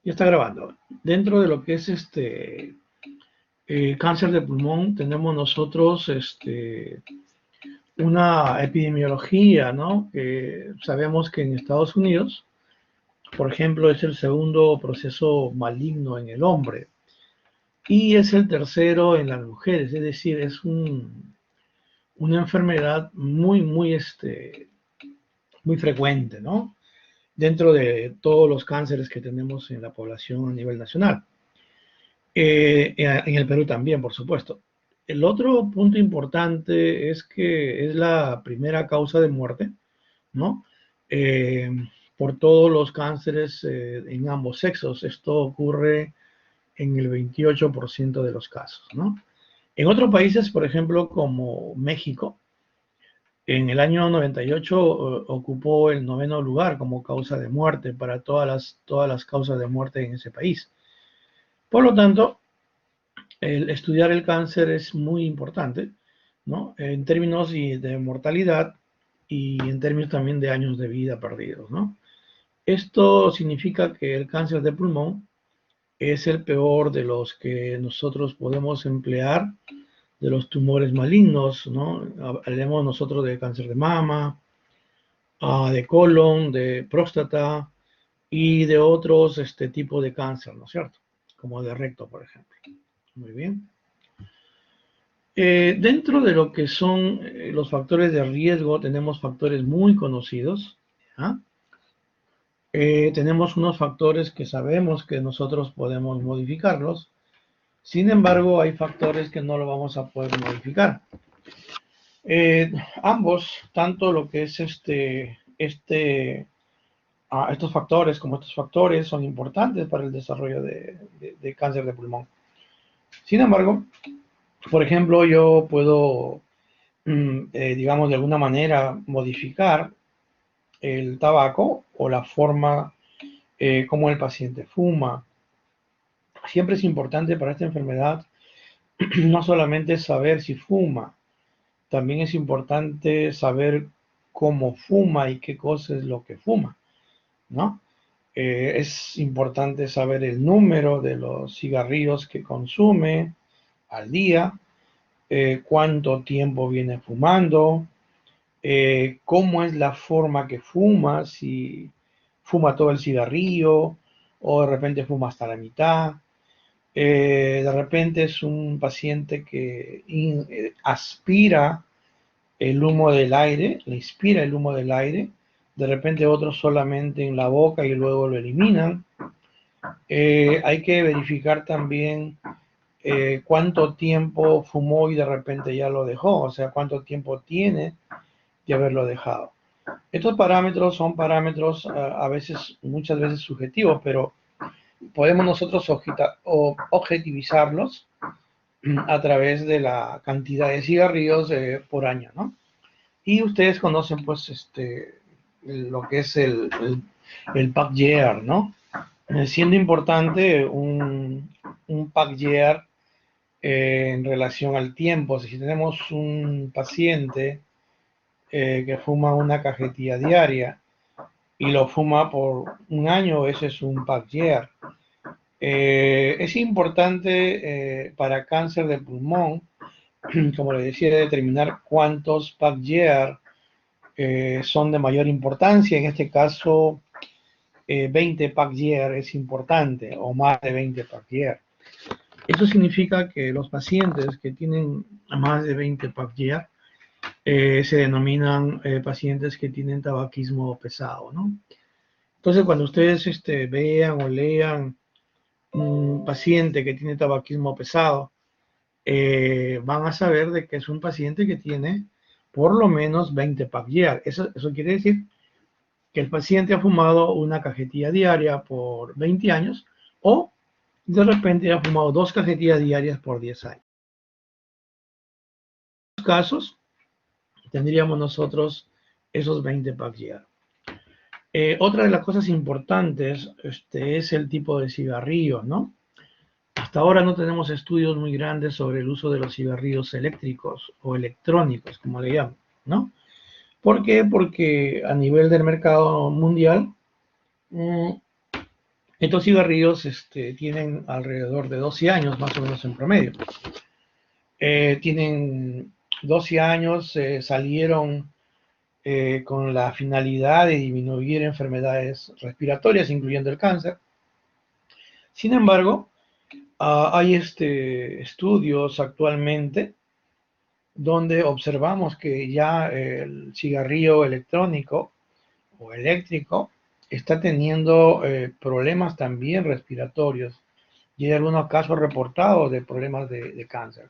Ya está grabando. Dentro de lo que es cáncer de pulmón, tenemos nosotros una epidemiología, ¿no? Que sabemos que en Estados Unidos, por ejemplo, es el segundo proceso maligno en el hombre y es el tercero en las mujeres, es decir, es una enfermedad muy frecuente, ¿no? Dentro de todos los cánceres que tenemos en la población a nivel nacional. En el Perú también, por supuesto. El otro punto importante es que es la primera causa de muerte, ¿no? Eh, por todos los cánceres en ambos sexos. Esto ocurre en el 28% de los casos, ¿no? En otros países, por ejemplo, como México, en el año 98 ocupó el noveno lugar como causa de muerte para todas las causas de muerte en ese país. Por lo tanto, el estudiar el cáncer es muy importante, ¿no? En términos de mortalidad y en términos también de años de vida perdidos, ¿no? Esto significa que el cáncer de pulmón es el peor de los que nosotros podemos emplear, de los tumores malignos, ¿no? Hablemos nosotros de cáncer de mama, de colon, de próstata y de otros tipos de cáncer, ¿no es cierto? Como de recto, por ejemplo. Muy bien. Dentro de lo que son los factores de riesgo, tenemos factores muy conocidos. ¿Ya? Tenemos unos factores que sabemos que nosotros podemos modificarlos. Sin embargo, hay factores que no lo vamos a poder modificar. Eh, Ambos, tanto lo que es estos factores como estos factores son importantes para el desarrollo de cáncer de pulmón. Sin embargo, por ejemplo, yo puedo digamos, de alguna manera modificar el tabaco o la forma como el paciente fuma. Siempre es importante para esta enfermedad no solamente saber si fuma, también es importante saber cómo fuma y qué cosa es lo que fuma, ¿no? Es importante saber el número de los cigarrillos que consume al día, cuánto tiempo viene fumando, cómo es la forma que fuma, si fuma todo el cigarrillo o de repente fuma hasta la mitad. De repente es un paciente que aspira el humo del aire, le inspira el humo del aire, de repente otros solamente en la boca y luego lo eliminan. Hay que verificar también cuánto tiempo fumó y de repente ya lo dejó, o sea, cuánto tiempo tiene de haberlo dejado. Estos parámetros son parámetros a veces, muchas veces subjetivos, pero podemos nosotros objetivizarlos a través de la cantidad de cigarrillos por año, ¿no? Y ustedes conocen, pues, lo que es el pack year, ¿no? Siendo importante un pack year en relación al tiempo. Si tenemos un paciente que fuma una cajetilla diaria y lo fuma por un año, ese es un pack year. Es importante para cáncer de pulmón, como le decía, determinar cuántos pack year son de mayor importancia. En este caso, 20 pack year es importante, o más de 20 pack year. Eso significa que los pacientes que tienen más de 20 pack year se denominan pacientes que tienen tabaquismo pesado, ¿no? Entonces, cuando ustedes vean o lean un paciente que tiene tabaquismo pesado, van a saber de que es un paciente que tiene por lo menos 20 pack year. Eso quiere decir que el paciente ha fumado una cajetilla diaria por 20 años o de repente ha fumado 2 cajetillas diarias por 10 años. En estos casos, tendríamos nosotros esos 20 pack year. Otra de las cosas importantes es el tipo de cigarrillo, ¿no? Hasta ahora no tenemos estudios muy grandes sobre el uso de los cigarrillos eléctricos o electrónicos, como le llaman, ¿no? ¿Por qué? Porque a nivel del mercado mundial Estos cigarrillos tienen alrededor de 12 años, más o menos en promedio. Tienen 12 años, salieron con la finalidad de disminuir enfermedades respiratorias, incluyendo el cáncer. Sin embargo, hay estudios actualmente donde observamos que ya el cigarrillo electrónico o eléctrico está teniendo problemas también respiratorios y hay algunos casos reportados de problemas de cáncer.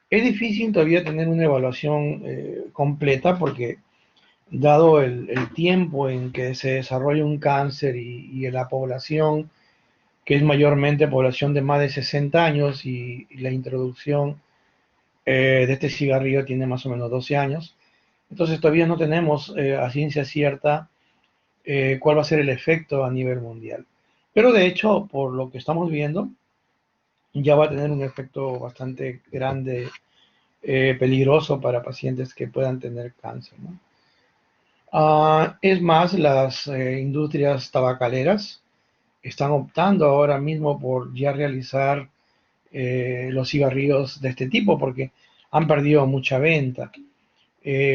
Es difícil todavía tener una evaluación completa porque dado el tiempo en que se desarrolla un cáncer y en la población, que es mayormente población de más de 60 años y la introducción de este cigarrillo tiene más o menos 12 años, entonces todavía no tenemos a ciencia cierta cuál va a ser el efecto a nivel mundial. Pero de hecho, por lo que estamos viendo, ya va a tener un efecto bastante grande, peligroso para pacientes que puedan tener cáncer, ¿no? Es más, las industrias tabacaleras están optando ahora mismo por ya realizar los cigarrillos de este tipo porque han perdido mucha venta.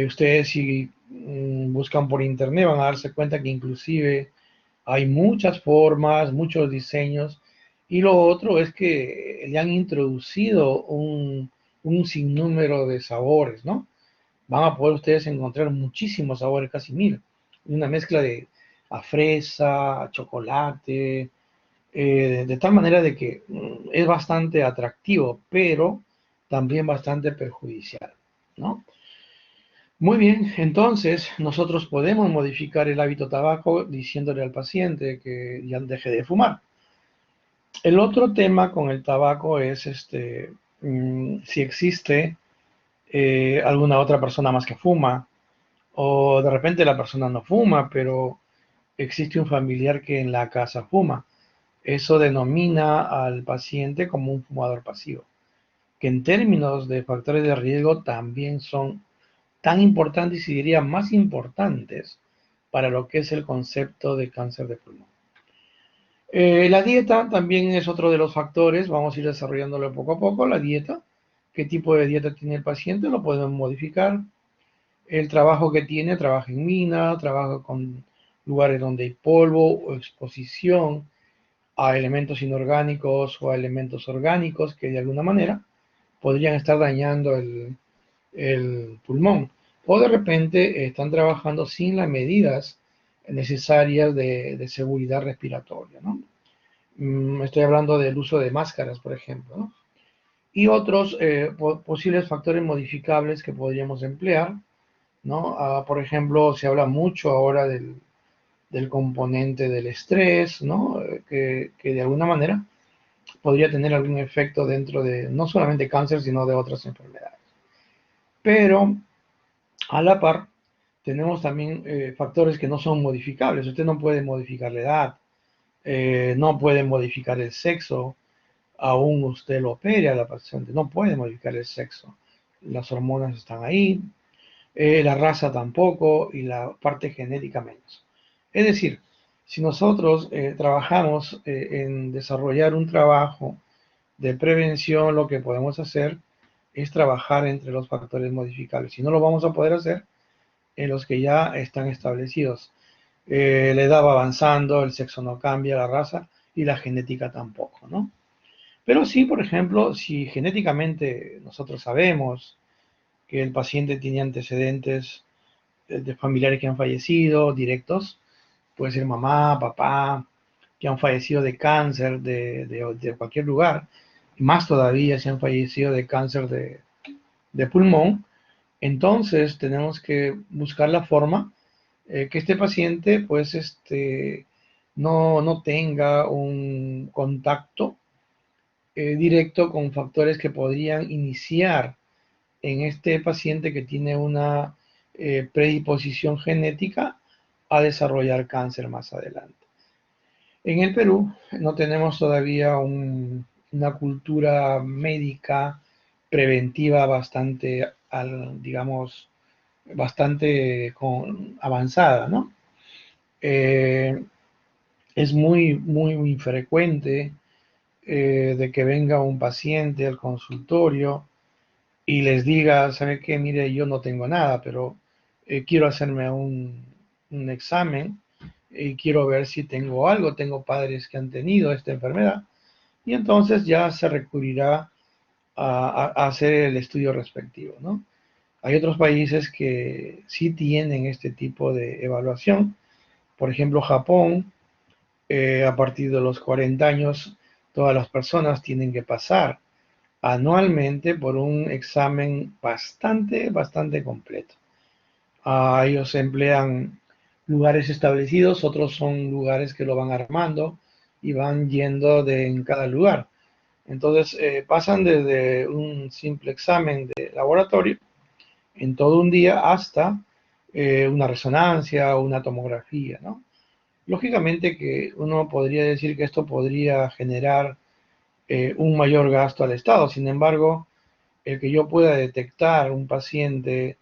Ustedes si buscan por internet van a darse cuenta que inclusive hay muchas formas, muchos diseños, y lo otro es que le han introducido un sinnúmero de sabores, ¿no? Van a poder ustedes encontrar muchísimos sabores, casi 1000. Una mezcla de a fresa, a chocolate, de tal manera de que es bastante atractivo, pero también bastante perjudicial, ¿no? Muy bien, entonces nosotros podemos modificar el hábito tabaco diciéndole al paciente que ya deje de fumar. El otro tema con el tabaco es si existe alguna otra persona más que fuma, o de repente la persona no fuma, pero existe un familiar que en la casa fuma. Eso denomina al paciente como un fumador pasivo, que en términos de factores de riesgo también son tan importantes y diría más importantes para lo que es el concepto de cáncer de pulmón. La dieta también es otro de los factores, vamos a ir desarrollándolo poco a poco, la dieta, qué tipo de dieta tiene el paciente, lo podemos modificar, el trabajo que tiene, trabaja en mina, trabaja con lugares donde hay polvo o exposición a elementos inorgánicos o a elementos orgánicos que de alguna manera podrían estar dañando el pulmón. O de repente están trabajando sin las medidas necesarias de seguridad respiratoria, ¿no? Estoy hablando del uso de máscaras, por ejemplo, ¿no? Y otros posibles factores modificables que podríamos emplear, ¿no? Por ejemplo, se habla mucho ahora del componente del estrés, ¿no? Que de alguna manera podría tener algún efecto dentro de no solamente cáncer, sino de otras enfermedades. Pero a la par, tenemos también factores que no son modificables. Usted no puede modificar la edad, no puede modificar el sexo, aún usted lo opere a la paciente, no puede modificar el sexo. Las hormonas están ahí, la raza tampoco y la parte genética menos. Es decir, si nosotros trabajamos en desarrollar un trabajo de prevención, lo que podemos hacer es trabajar entre los factores modificables. Si no lo vamos a poder hacer en los que ya están establecidos. La edad va avanzando, el sexo no cambia, la raza y la genética tampoco, ¿no? Pero sí, por ejemplo, si genéticamente nosotros sabemos que el paciente tiene antecedentes de familiares que han fallecido, directos, puede ser mamá, papá, que han fallecido de cáncer de cualquier lugar, y más todavía si han fallecido de cáncer de pulmón, entonces tenemos que buscar la forma que este paciente pues no tenga un contacto directo con factores que podrían iniciar en este paciente que tiene una predisposición genética a desarrollar cáncer más adelante. En el Perú no tenemos todavía una cultura médica preventiva bastante, digamos, bastante avanzada, ¿no? Eh, Es muy, muy, muy frecuente de que venga un paciente al consultorio y les diga, ¿sabe qué? Mire, yo no tengo nada, pero quiero hacerme un examen y quiero ver si tengo algo. Tengo padres que han tenido esta enfermedad y entonces ya se recurrirá a hacer el estudio respectivo, ¿no? Hay otros países que sí tienen este tipo de evaluación. Por ejemplo, Japón, a partir de los 40 años, todas las personas tienen que pasar anualmente por un examen bastante completo. Ellos emplean lugares establecidos, otros son lugares que lo van armando y van yendo en cada lugar. Entonces pasan desde un simple examen de laboratorio en todo un día hasta una resonancia o una tomografía, ¿no? Lógicamente que uno podría decir que esto podría generar un mayor gasto al Estado. Sin embargo, el que yo pueda detectar un paciente,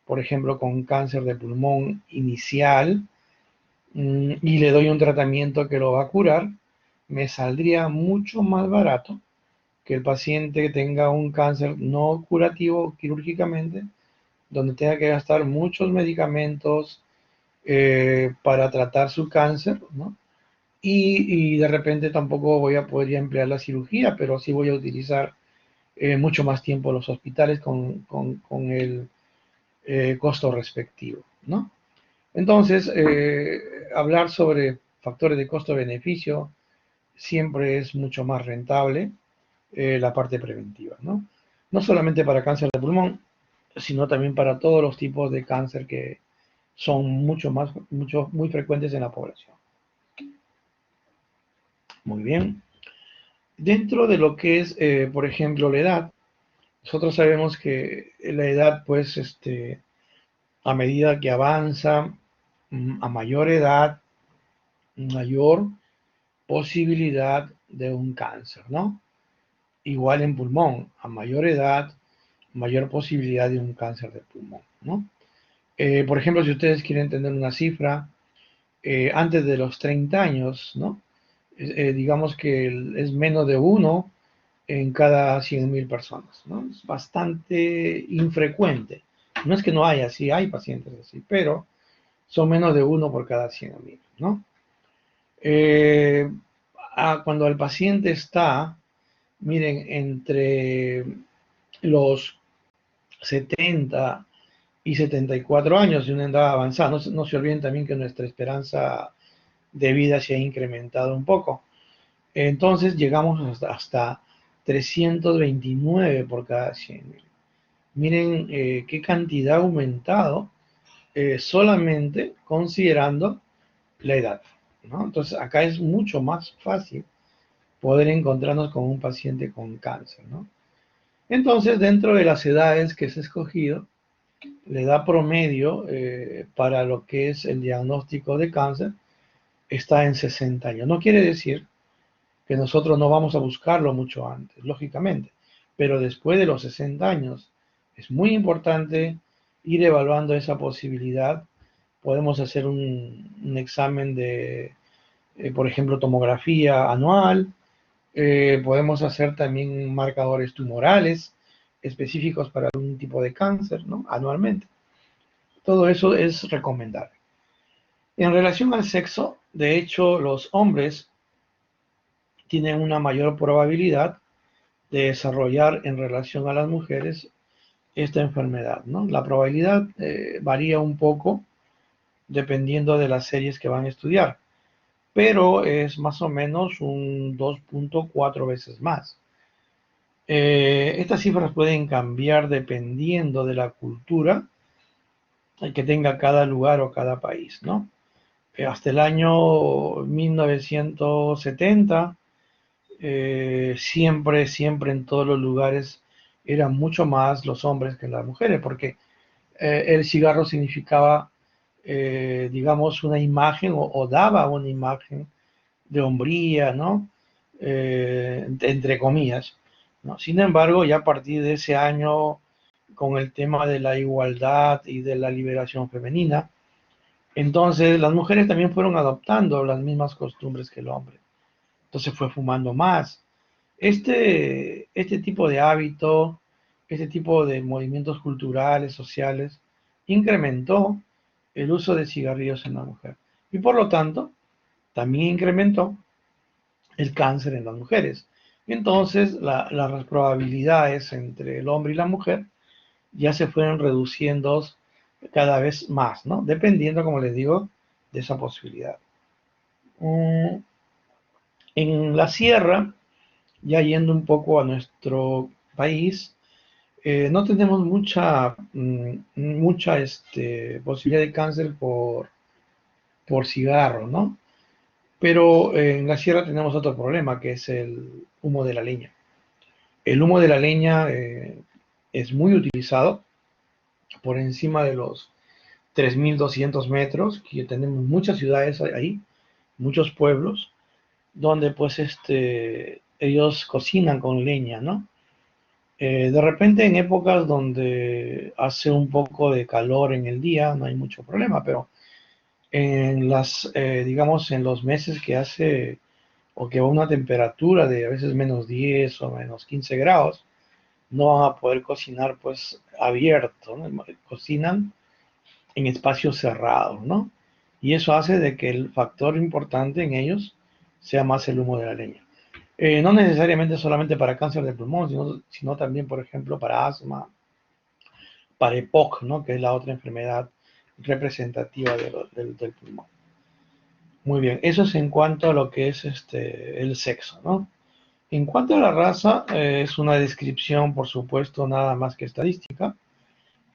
por ejemplo, con cáncer de pulmón inicial, y le doy un tratamiento que lo va a curar, me saldría mucho más barato que el paciente tenga un cáncer no curativo quirúrgicamente, donde tenga que gastar muchos medicamentos para tratar su cáncer, ¿no? Y de repente tampoco voy a poder emplear la cirugía, pero sí voy a utilizar mucho más tiempo los hospitales con el costo respectivo, ¿no? Entonces, hablar sobre factores de costo-beneficio siempre es mucho más rentable la parte preventiva, ¿no? No solamente para cáncer de pulmón, sino también para todos los tipos de cáncer que son muy frecuentes en la población. Muy bien. Dentro de lo que es, por ejemplo, la edad, nosotros sabemos que la edad, pues, a medida que avanza, a mayor edad, mayor posibilidad de un cáncer, ¿no? Igual en pulmón, a mayor edad, mayor posibilidad de un cáncer de pulmón, ¿no? Por ejemplo, si ustedes quieren tener una cifra, antes de los 30 años, ¿no? Digamos que es menos de uno en cada 100.000 personas, ¿no? Es bastante infrecuente. No es que no haya, sí hay pacientes así, pero son menos de uno por cada 100.000, ¿no? Eh, Cuando el paciente está, miren, entre los 70 y 74 años de una edad avanzada, no se olviden también que nuestra esperanza de vida se ha incrementado un poco. Entonces llegamos hasta 329 por cada 100.000. Miren qué cantidad ha aumentado solamente considerando la edad, ¿no? Entonces acá es mucho más fácil poder encontrarnos con un paciente con cáncer, ¿no? Entonces, dentro de las edades que se ha escogido, la edad promedio para lo que es el diagnóstico de cáncer está en 60 años. No quiere decir que nosotros no vamos a buscarlo mucho antes, lógicamente, pero después de los 60 años es muy importante ir evaluando esa posibilidad. Podemos hacer un examen de, por ejemplo, tomografía anual. Podemos hacer también marcadores tumorales específicos para algún tipo de cáncer, ¿no? Anualmente. Todo eso es recomendable. En relación al sexo, de hecho, los hombres tienen una mayor probabilidad de desarrollar en relación a las mujeres esta enfermedad, ¿no? La probabilidad varía un poco dependiendo de las series que van a estudiar, pero es más o menos un 2.4 veces más. Estas cifras pueden cambiar dependiendo de la cultura que tenga cada lugar o cada país, ¿no? Hasta el año 1970, siempre en todos los lugares eran mucho más los hombres que las mujeres, porque el cigarro significaba, digamos, una imagen o daba una imagen de hombría, ¿no? Entre comillas, ¿no? Sin embargo, ya a partir de ese año, con el tema de la igualdad y de la liberación femenina, Entonces las mujeres también fueron adoptando las mismas costumbres que el hombre. Entonces fue fumando más. Este tipo de hábito, este tipo de movimientos culturales, sociales, incrementó el uso de cigarrillos en la mujer. Y por lo tanto, también incrementó el cáncer en las mujeres. Entonces, las probabilidades entre el hombre y la mujer ya se fueron reduciendo cada vez más, ¿no? Dependiendo, como les digo, de esa posibilidad. En la sierra, ya yendo un poco a nuestro país, no tenemos mucha posibilidad de cáncer por cigarro, ¿no? Pero en la sierra tenemos otro problema, que es el humo de la leña. El humo de la leña es muy utilizado por encima de los 3.200 metros, que tenemos muchas ciudades ahí, muchos pueblos, donde pues ellos cocinan con leña, ¿no? De repente en épocas donde hace un poco de calor en el día no hay mucho problema, pero digamos, en los meses que hace o que va a una temperatura de a veces -10 o -15 grados, no van a poder cocinar pues abierto, ¿no? Cocinan en espacios cerrados, ¿no? Y eso hace de que el factor importante en ellos sea más el humo de la leña. No necesariamente solamente para cáncer de pulmón, sino también, por ejemplo, para asma, para EPOC, ¿no? Que es la otra enfermedad representativa del pulmón. Muy bien, eso es en cuanto a lo que es el sexo, ¿no? En cuanto a la raza, es una descripción, por supuesto, nada más que estadística,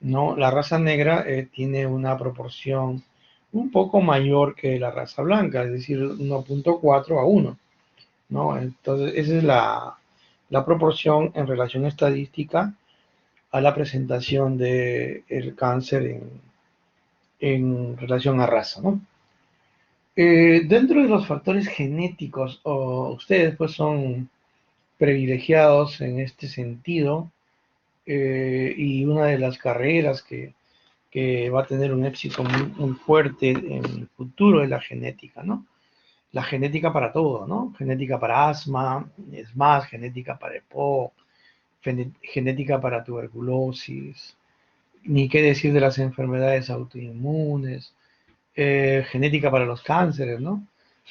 ¿no? La raza negra tiene una proporción un poco mayor que la raza blanca, es decir, 1.4 a 1, ¿no? Entonces, esa es la proporción en relación estadística a la presentación del cáncer en relación a raza, ¿no? Dentro de los factores genéticos, ustedes pues son privilegiados en este sentido, y una de las carreras que va a tener un éxito muy fuerte en el futuro es la genética, ¿no? La genética para todo, ¿no? Genética para asma, es más, genética para EPOC, genética para tuberculosis, ni qué decir de las enfermedades autoinmunes, genética para los cánceres, ¿no?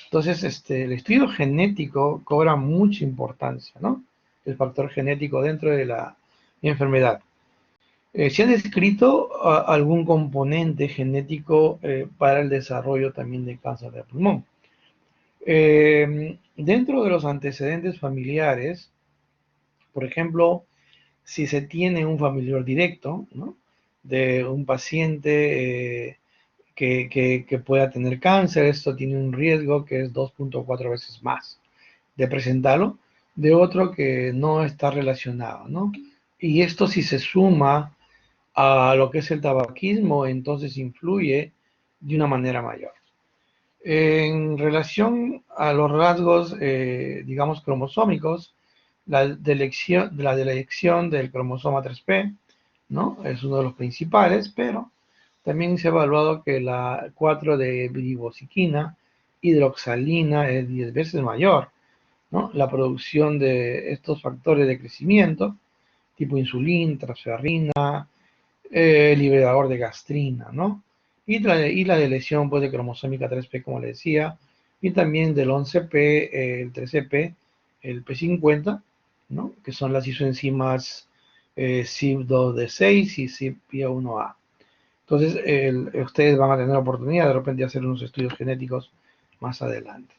Entonces, el estudio genético cobra mucha importancia, ¿no? El factor genético dentro de la enfermedad. ¿Se ha descrito algún componente genético para el desarrollo también de cáncer de pulmón? Dentro de los antecedentes familiares, por ejemplo, si se tiene un familiar directo, ¿no? De un paciente que pueda tener cáncer, esto tiene un riesgo que es 2.4 veces más de presentarlo, de otro que no está relacionado, ¿no? Y esto si se suma a lo que es el tabaquismo, entonces influye de una manera mayor. En relación a los rasgos, digamos, cromosómicos, la delección del cromosoma 3P, ¿no? Es uno de los principales, pero también se ha evaluado que la 4 de ribosiquina, hidroxalina, es 10 veces mayor, ¿no? La producción de estos factores de crecimiento, tipo insulina, transferrina, liberador de gastrina, ¿no? Y la de lesión pues, de cromosómica 3P, como le decía, y también del 11P, el 13P, el P50, ¿no? Que son las isoenzimas CYP2D6 y CYP1A. Entonces, ustedes van a tener la oportunidad de repente de hacer unos estudios genéticos más adelante.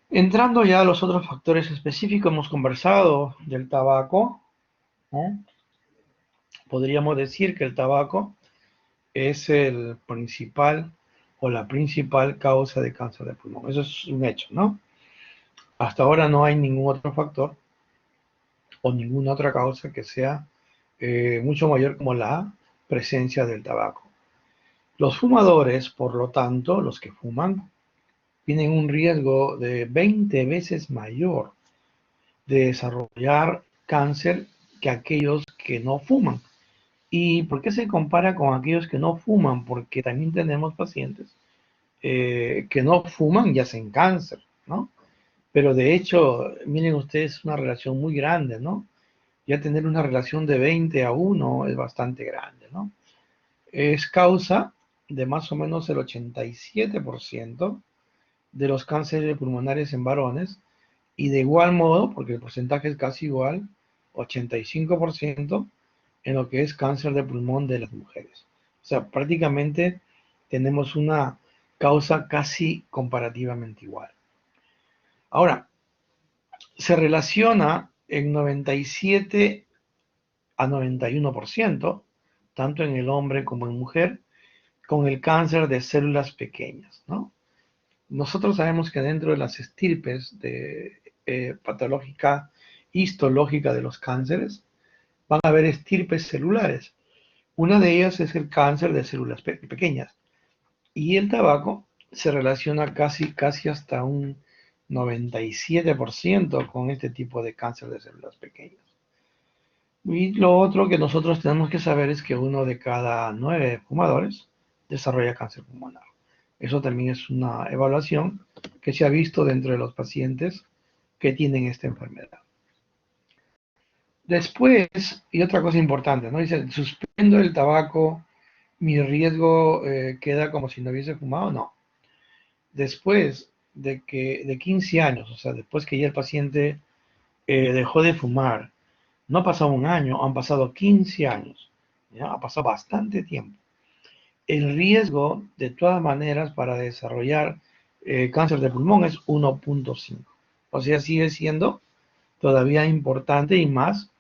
Entrando ya a los otros factores específicos, hemos conversado del tabaco, ¿no? Podríamos decir que el tabaco es el principal o la principal causa de cáncer de pulmón. Eso es un hecho, ¿no? Hasta ahora no hay ningún otro factor o ninguna otra causa que sea mucho mayor como la presencia del tabaco. Los fumadores, por lo tanto, los que fuman, tienen un riesgo de 20 veces mayor de desarrollar cáncer que aquellos que no fuman. ¿Y por qué se compara con aquellos que no fuman? Porque también tenemos pacientes que no fuman y hacen cáncer, ¿no? Pero de hecho, miren ustedes, es una relación muy grande, ¿no? Ya tener una relación de 20-1 es bastante grande, ¿no? Es causa de más o menos el 87% de los cánceres pulmonares en varones y de igual modo, porque el porcentaje es casi igual, 85% en lo que es cáncer de pulmón de las mujeres. O sea, prácticamente tenemos una causa casi comparativamente igual. Ahora, se relaciona en 97 a 91%, tanto en el hombre como en mujer, con el cáncer de células pequeñas, ¿no? Nosotros sabemos que dentro de las estirpes de, patológica, histológica de los cánceres, van a haber estirpes celulares. Una de ellas es el cáncer de células pequeñas. Y el tabaco se relaciona casi hasta un 97% con este tipo de cáncer de células pequeñas. Y lo otro que nosotros tenemos que saber es que uno de cada 9 fumadores desarrolla cáncer pulmonar. Eso también es una evaluación que se ha visto dentro de los pacientes que tienen esta enfermedad. Después, y otra cosa importante, ¿no? Dice, suspendo el tabaco, mi riesgo queda como si no hubiese fumado. No. Después de 15 años, o sea, después que ya el paciente dejó de fumar, no ha pasado un año, han pasado 15 años, ¿ya? Ha pasado bastante tiempo. El riesgo, de todas maneras, para desarrollar cáncer de pulmón es 1.5. O sea, sigue siendo todavía importante y más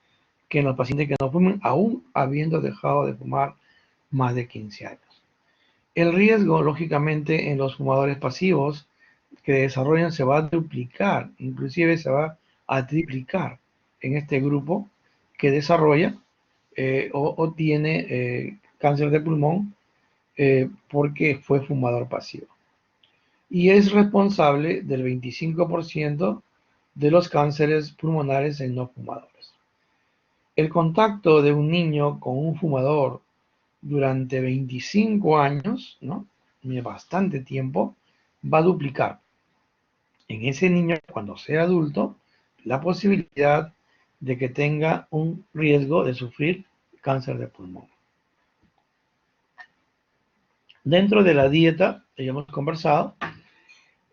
que en los pacientes que no fuman, aún habiendo dejado de fumar más de 15 años. El riesgo, lógicamente, en los fumadores pasivos que desarrollan se va a duplicar, inclusive se va a triplicar en este grupo que desarrolla o tiene cáncer de pulmón porque fue fumador pasivo. Y es responsable del 25% de los cánceres pulmonares en no fumadores. El contacto de un niño con un fumador durante 25 años, ¿no? Bastante tiempo, va a duplicar en ese niño, cuando sea adulto, la posibilidad de que tenga un riesgo de sufrir cáncer de pulmón. Dentro de la dieta, ya hemos conversado,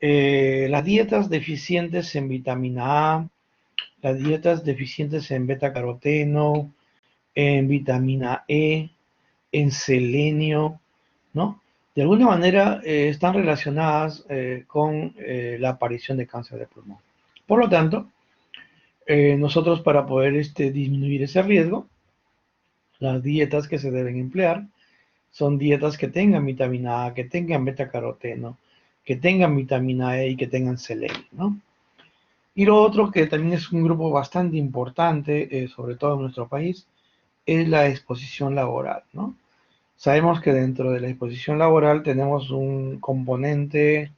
las dietas deficientes en vitamina A, las dietas deficientes en beta-caroteno, en vitamina E, en selenio, ¿no? De alguna manera están relacionadas con la aparición de cáncer de pulmón. Por lo tanto, nosotros para poder disminuir ese riesgo, las dietas que se deben emplear son dietas que tengan vitamina A, que tengan beta-caroteno, que tengan vitamina E y que tengan selenio, ¿no? Y lo otro que también es un grupo bastante importante, sobre todo en nuestro país, es la exposición laboral, ¿no? Sabemos que dentro de la exposición laboral tenemos un componente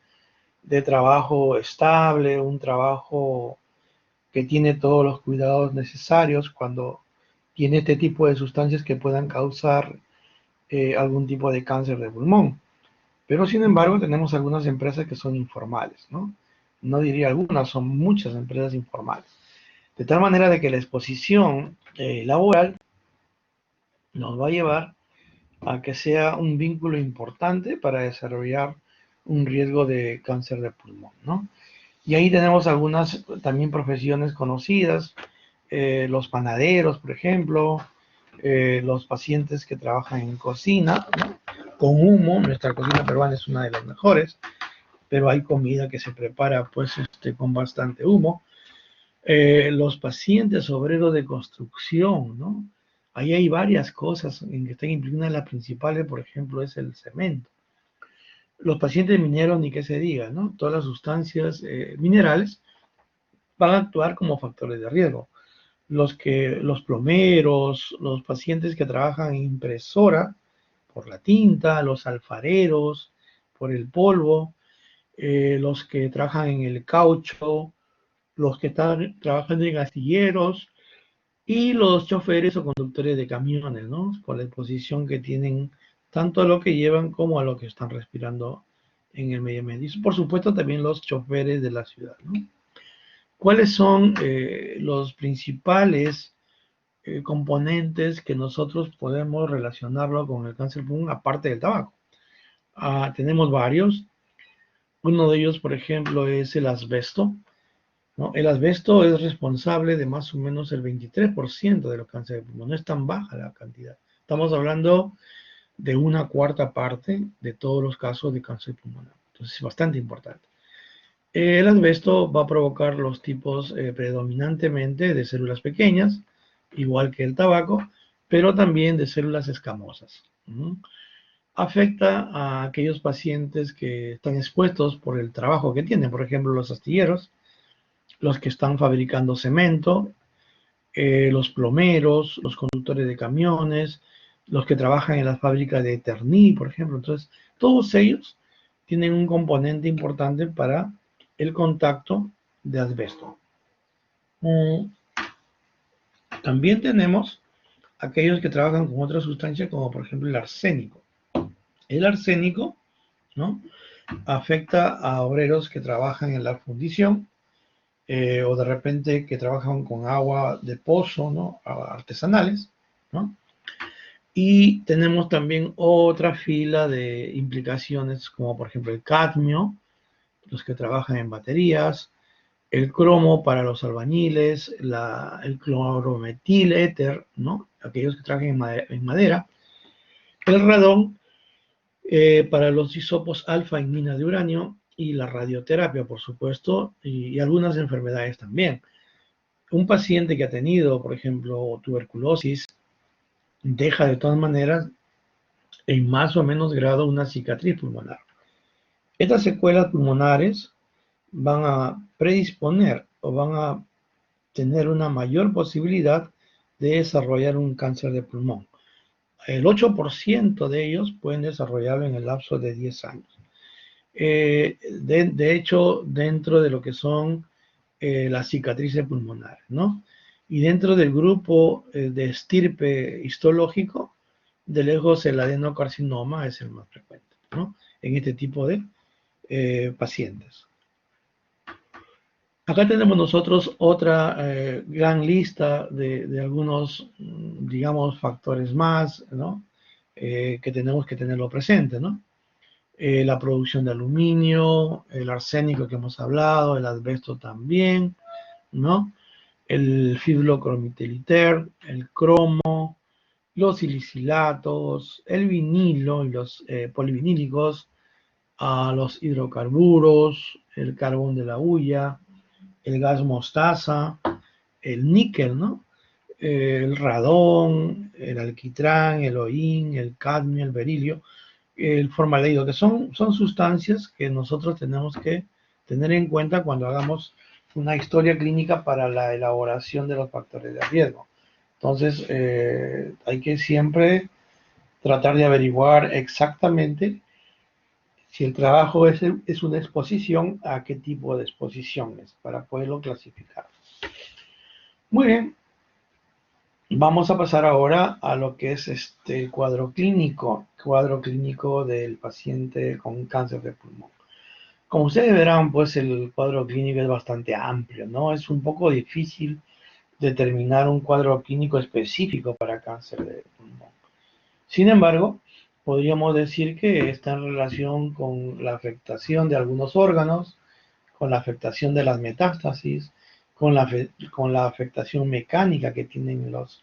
de trabajo estable, un trabajo que tiene todos los cuidados necesarios cuando tiene este tipo de sustancias que puedan causar algún tipo de cáncer de pulmón. Pero sin embargo tenemos algunas empresas que son informales, ¿no? No diría algunas, son muchas empresas informales. De tal manera de que la exposición laboral nos va a llevar a que sea un vínculo importante para desarrollar un riesgo de cáncer de pulmón, ¿no? Y ahí tenemos algunas también profesiones conocidas, los panaderos, por ejemplo, los pacientes que trabajan en cocina, ¿no? Con humo. Nuestra cocina peruana es una de las mejores, pero hay comida que se prepara pues con bastante humo. Los pacientes obreros de construcción, ¿no? Ahí hay varias cosas en que están implicadas. Una de las principales, por ejemplo, es el cemento. Los pacientes mineros, ni qué se diga, ¿no? Todas las sustancias minerales van a actuar como factores de riesgo. Los plomeros, los pacientes que trabajan en impresora, por la tinta, los alfareros, por el polvo, los que trabajan en el caucho, los que están trabajando en astilleros, y los choferes o conductores de camiones, ¿no? Con la exposición que tienen tanto a lo que llevan como a lo que están respirando en el medio ambiente. Y por supuesto también los choferes de la ciudad, ¿no? ¿Cuáles son los principales componentes que nosotros podemos relacionarlo con el cáncer de pulmón aparte del tabaco? Tenemos varios. Uno de ellos, por ejemplo, es el asbesto, ¿no? El asbesto es responsable de más o menos el 23% de los cánceres de pulmón. No es tan baja la cantidad. Estamos hablando de una cuarta parte de todos los casos de cáncer pulmonar. Entonces es bastante importante. El asbesto va a provocar los tipos predominantemente de células pequeñas, igual que el tabaco, pero también de células escamosas. Afecta a aquellos pacientes que están expuestos por el trabajo que tienen, por ejemplo, los astilleros, los que están fabricando cemento, los plomeros, los conductores de camiones, los que trabajan en las fábricas de Eternit, por ejemplo. Entonces, todos ellos tienen un componente importante para el contacto de asbesto. También tenemos aquellos que trabajan con otras sustancias, como por ejemplo el arsénico. El arsénico, ¿no?, afecta a obreros que trabajan en la fundición, o de repente que trabajan con agua de pozo, ¿no?, artesanales, ¿no? Y tenemos también otra fila de implicaciones, como por ejemplo el cadmio, los que trabajan en baterías, el cromo para los albañiles, el clorometil éter, ¿no?, aquellos que trabajan en madera, el radón para los isótopos alfa en minas de uranio, y la radioterapia, por supuesto, y algunas enfermedades también. Un paciente que ha tenido, por ejemplo, tuberculosis, deja de todas maneras en más o menos grado una cicatriz pulmonar. Estas secuelas pulmonares van a predisponer o van a tener una mayor posibilidad de desarrollar un cáncer de pulmón. El 8% de ellos pueden desarrollarlo en el lapso de 10 años. De hecho, dentro de lo que son las cicatrices pulmonares, ¿no? Y dentro del grupo de estirpe histológico, de lejos el adenocarcinoma es el más frecuente, ¿no?, en este tipo de pacientes. Acá tenemos nosotros otra gran lista de algunos, digamos, factores más, ¿no?, que tenemos que tenerlo presente, ¿no? La producción de aluminio, el arsénico que hemos hablado, el asbesto también, ¿no? El fibrocrimetiliter, el cromo, los silicilatos, el vinilo y los polivinílicos, los hidrocarburos, el carbón de la hulla, el gas mostaza, el níquel, ¿no? El radón, el alquitrán, el oín, el cadmio, el berilio, el formaldehído, que son sustancias que nosotros tenemos que tener en cuenta cuando hagamos una historia clínica para la elaboración de los factores de riesgo. Entonces, hay que siempre tratar de averiguar exactamente si el trabajo es una exposición, a qué tipo de exposición es, para poderlo clasificar. Muy bien, vamos a pasar ahora a lo que es el cuadro clínico del paciente con cáncer de pulmón. Como ustedes verán, pues el cuadro clínico es bastante amplio, ¿no? Es un poco difícil determinar un cuadro clínico específico para cáncer de pulmón. Sin embargo, podríamos decir que está en relación con la afectación de algunos órganos, con la afectación de las metástasis, con la afectación mecánica que tienen los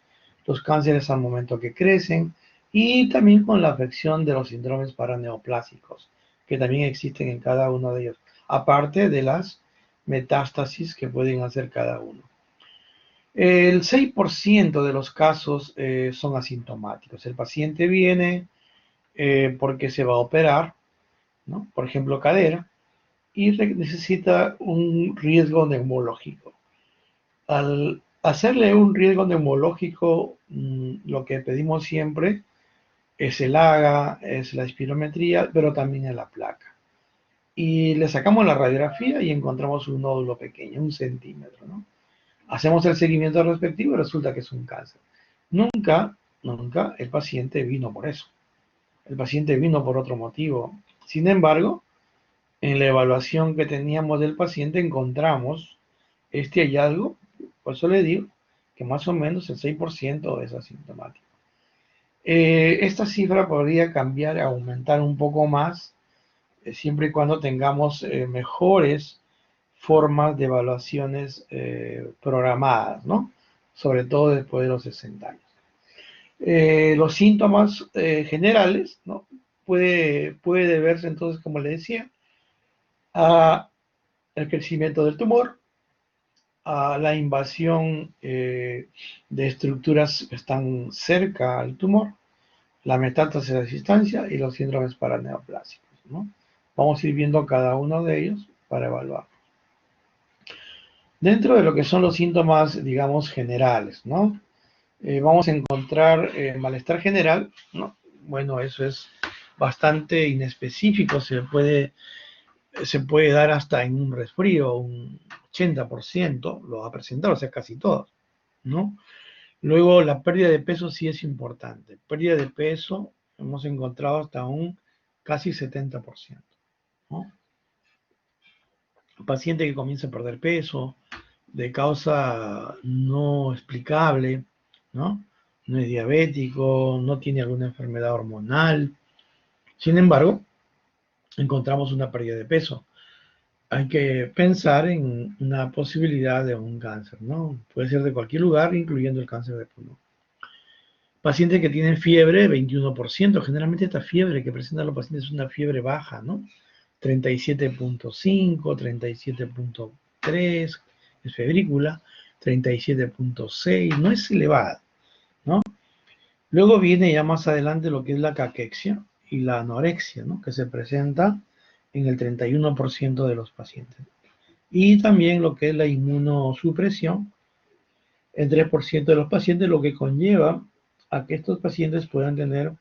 cánceres al momento que crecen, y también con la afección de los síndromes paraneoplásicos, que también existen en cada uno de ellos, aparte de las metástasis que pueden hacer cada uno. El 6% de los casos son asintomáticos. El paciente viene porque se va a operar, ¿no?, por ejemplo, cadera, y necesita un riesgo neumológico. Al hacerle un riesgo neumológico, lo que pedimos siempre es el AGA, es la espirometría, pero también es la placa. Y le sacamos la radiografía y encontramos un nódulo pequeño, 1 centímetro, ¿no? Hacemos el seguimiento respectivo y resulta que es un cáncer. Nunca, nunca el paciente vino por eso. El paciente vino por otro motivo. Sin embargo, en la evaluación que teníamos del paciente encontramos este hallazgo, por eso le digo que más o menos el 6% es asintomático. Esta cifra podría cambiar, aumentar un poco más, siempre y cuando tengamos mejores formas de evaluaciones programadas, ¿no? Sobre todo después de los 60 años. Los síntomas generales, ¿no? Puede deberse entonces, como le decía, a el crecimiento del tumor, a la invasión de estructuras que están cerca al tumor, la metástasis a distancia y los síndromes paraneoplásicos, ¿no? Vamos a ir viendo cada uno de ellos para evaluar. Dentro de lo que son los síntomas, digamos, generales, ¿no? Vamos a encontrar malestar general, ¿no? Bueno, eso es bastante inespecífico, se puede dar hasta en un resfrío, un 80% lo va a presentar, o sea, casi todos, ¿no? Luego, la pérdida de peso sí es importante. Pérdida de peso hemos encontrado hasta un casi 70%, ¿no? Paciente que comienza a perder peso de causa no explicable, ¿no? No es diabético, no tiene alguna enfermedad hormonal. Sin embargo, encontramos una pérdida de peso. Hay que pensar en una posibilidad de un cáncer, ¿no? Puede ser de cualquier lugar, incluyendo el cáncer de pulmón. Pacientes que tienen fiebre, 21%. Generalmente esta fiebre que presentan los pacientes es una fiebre baja, ¿no? 37.5, 37.3, es febrícula, 37.6, no es elevada, ¿no? Luego viene ya más adelante lo que es la caquexia y la anorexia, ¿no? Que se presenta en el 31% de los pacientes. Y también lo que es la inmunosupresión en 3% de los pacientes, lo que conlleva a que estos pacientes puedan tener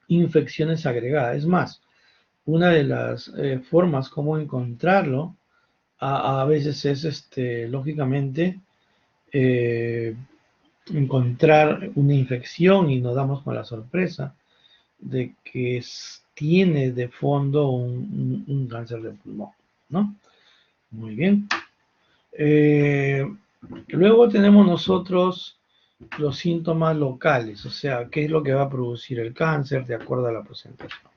infecciones agregadas. Es más, una de las formas como encontrarlo a veces es, lógicamente, eh, encontrar una infección y nos damos con la sorpresa de que tiene de fondo un cáncer de pulmón, ¿no? Muy bien. Luego tenemos nosotros los síntomas locales, o sea, qué es lo que va a producir el cáncer de acuerdo a la presentación.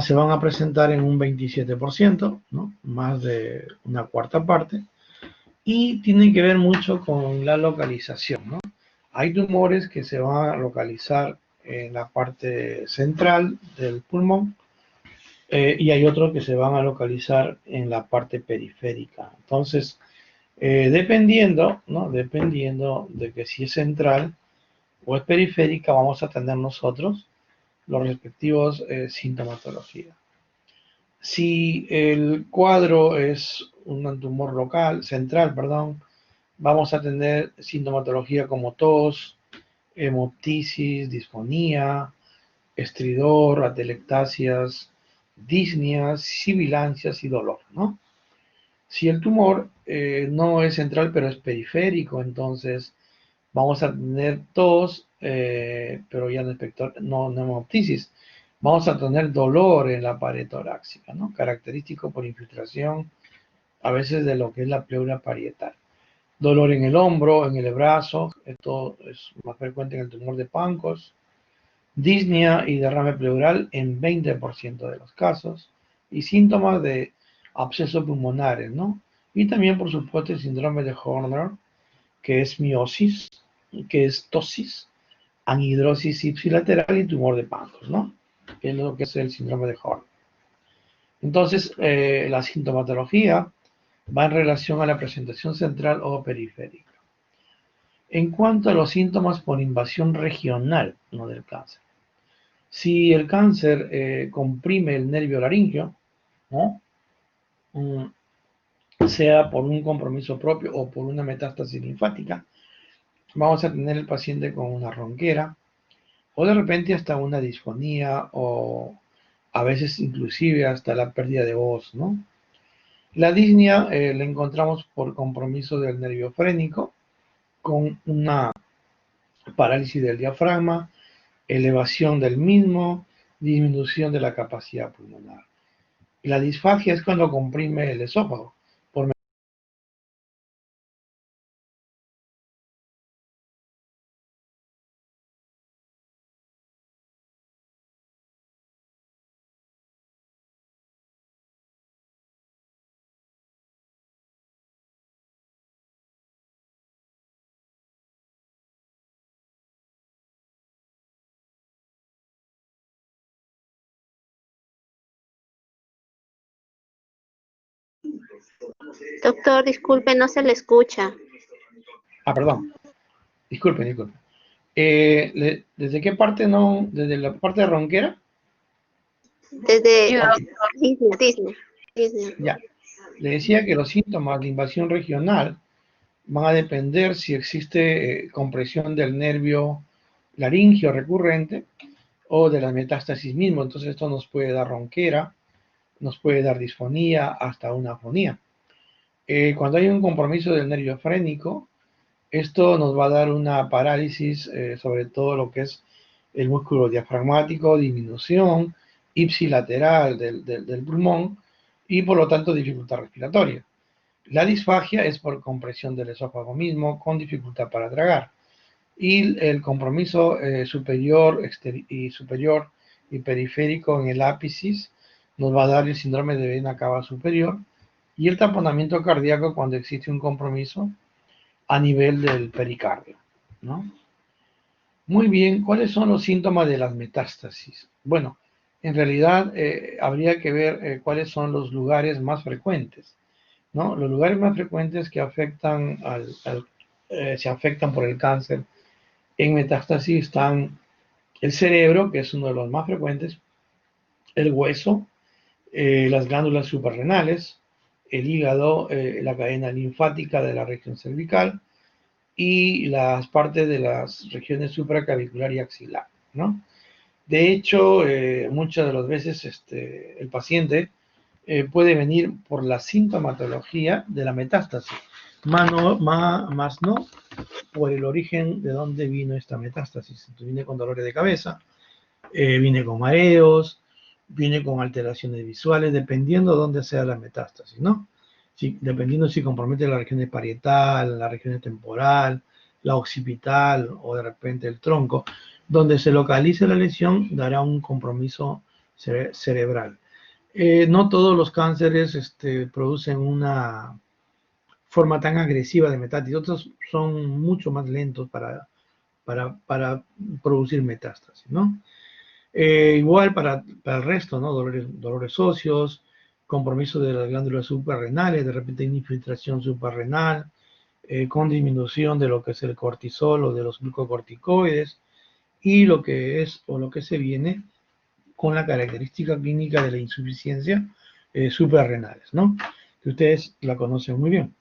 Se van a presentar en un 27%, ¿no? Más de una cuarta parte, y tienen que ver mucho con la localización, ¿no? Hay tumores que se van a localizar en la parte central del pulmón y hay otros que se van a localizar en la parte periférica. Entonces, dependiendo, ¿no? Dependiendo de que si es central o es periférica, vamos a tener nosotros los respectivos sintomatologías. Si el cuadro es un tumor local, central, perdón, vamos a tener sintomatología como tos, hemoptisis, disfonía, estridor, atelectasias, disneas, sibilancias y dolor, ¿no? Si el tumor no es central pero es periférico, entonces vamos a tener tos, pero ya no hemoptisis. Vamos a tener dolor en la pared torácica, ¿no? Característico por infiltración a veces de lo que es la pleura parietal. Dolor en el hombro, en el brazo, esto es más frecuente en el tumor de Pancos. Disnea y derrame pleural en 20% de los casos. Y síntomas de abscesos pulmonares, ¿no? Y también, por supuesto, el síndrome de Horner, que es miosis, que es tosis, anhidrosis ipsilateral y tumor de Pancos, ¿no? Que es lo que es el síndrome de Horner. Entonces, la sintomatología va en relación a la presentación central o periférica. En cuanto a los síntomas por invasión regional, no del cáncer. Si el cáncer comprime el nervio laríngeo, ¿no? Sea por un compromiso propio o por una metástasis linfática, vamos a tener el paciente con una ronquera o de repente hasta una disfonía o a veces inclusive hasta la pérdida de voz, ¿no? La disnea la encontramos por compromiso del nervio frénico, con una parálisis del diafragma, elevación del mismo, disminución de la capacidad pulmonar. Y la disfagia es cuando comprime el esófago. Doctor, disculpe, no se le escucha. Perdón, disculpen. ¿Desde qué parte no? ¿Desde la parte de ronquera? Desde Ok, Disney. ya. Le decía que los síntomas de invasión regional van a depender si existe compresión del nervio laringio recurrente o de la metástasis mismo. Entonces esto nos puede dar ronquera, nos puede dar disfonía, hasta una afonía. Cuando hay un compromiso del nervio frénico, esto nos va a dar una parálisis, sobre todo lo que es el músculo diafragmático, disminución ipsilateral del pulmón y por lo tanto dificultad respiratoria. La disfagia es por compresión del esófago mismo con dificultad para tragar. Y el compromiso superior y periférico en el ápice nos va a dar el síndrome de vena cava superior y el taponamiento cardíaco cuando existe un compromiso a nivel del pericardio, ¿no? Muy bien, ¿cuáles son los síntomas de las metástasis? Bueno, en realidad habría que ver cuáles son los lugares más frecuentes, ¿no? Los lugares más frecuentes que afectan se afectan por el cáncer en metástasis están el cerebro, que es uno de los más frecuentes, el hueso, las glándulas suprarrenales, el hígado, la cadena linfática de la región cervical y las partes de las regiones supraclavicular y axilar, ¿no? De hecho, muchas de las veces el paciente puede venir por la sintomatología de la metástasis, más no por el origen de dónde vino esta metástasis. Entonces, viene con dolores de cabeza, viene con mareos, viene con alteraciones visuales, dependiendo de dónde sea la metástasis, ¿no? Si, dependiendo si compromete la región parietal, la región temporal, la occipital o de repente el tronco, donde se localice la lesión dará un compromiso cerebral. No todos los cánceres producen una forma tan agresiva de metástasis, otros son mucho más lentos para producir metástasis, ¿no? Igual para el resto, ¿no? Dolores óseos, compromiso de las glándulas suprarrenales, de repente hay infiltración suprarrenal, con disminución de lo que es el cortisol o de los glucocorticoides, y lo que es o lo que se viene con la característica clínica de la insuficiencia suprarrenales, ¿no? Que ustedes la conocen muy bien.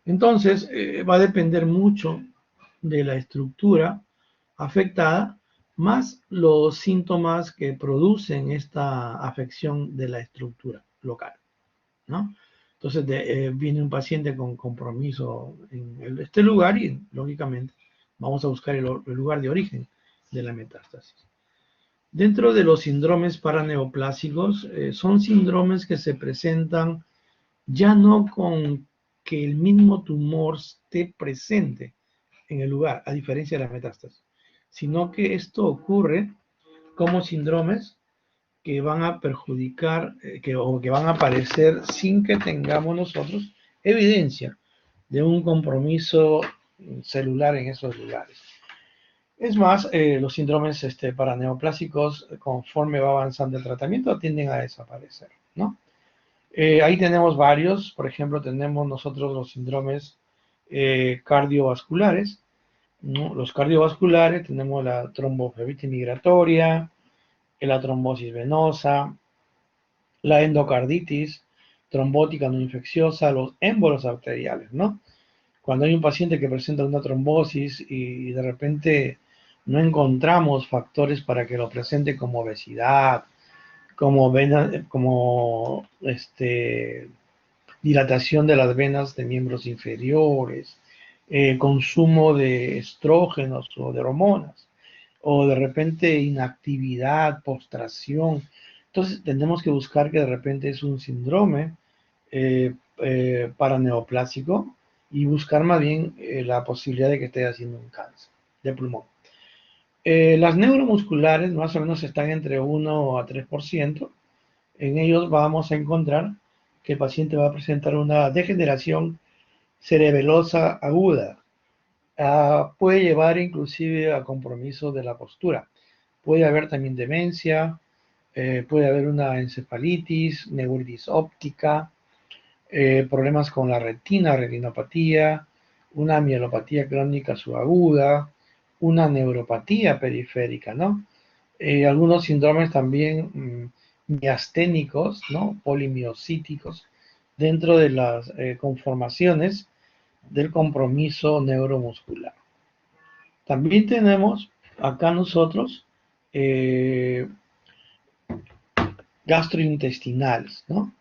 Entonces, va a depender mucho de la estructura afectada, más los síntomas que producen esta afección de la estructura local, ¿no? Entonces, viene un paciente con compromiso en este lugar y, lógicamente, vamos a buscar el lugar de origen de la metástasis. Dentro de los síndromes paraneoplásicos, son síndromes que se presentan ya no con que el mismo tumor esté presente en el lugar, a diferencia de la metástasis, sino que esto ocurre como síndromes que van a perjudicar o que van a aparecer sin que tengamos nosotros evidencia de un compromiso celular en esos lugares. Es más, los síndromes paraneoplásicos, conforme va avanzando el tratamiento, tienden a desaparecer, ¿no? Ahí tenemos varios, por ejemplo, tenemos nosotros los síndromes cardiovasculares, ¿no? Los cardiovasculares tenemos la tromboflebitis migratoria, la trombosis venosa, la endocarditis trombótica no infecciosa, los émbolos arteriales, ¿no? Cuando hay un paciente que presenta una trombosis y de repente no encontramos factores para que lo presente como obesidad, como dilatación de las venas de miembros inferiores, consumo de estrógenos o de hormonas, o de repente inactividad, postración. Entonces tenemos que buscar que de repente es un síndrome paraneoplásico y buscar más bien la posibilidad de que esté haciendo un cáncer de pulmón. Las neuromusculares más o menos están entre 1 a 3%. En ellos vamos a encontrar que el paciente va a presentar una degeneración cerebelosa aguda. Puede llevar inclusive a compromiso de la postura. Puede haber también demencia, puede haber una encefalitis, neuritis óptica, problemas con la retina, retinopatía, una mielopatía crónica subaguda, una neuropatía periférica, ¿no? Algunos síndromes también miasténicos, ¿no? Polimiocíticos, dentro de las conformaciones del compromiso neuromuscular. También tenemos acá nosotros gastrointestinales, ¿no?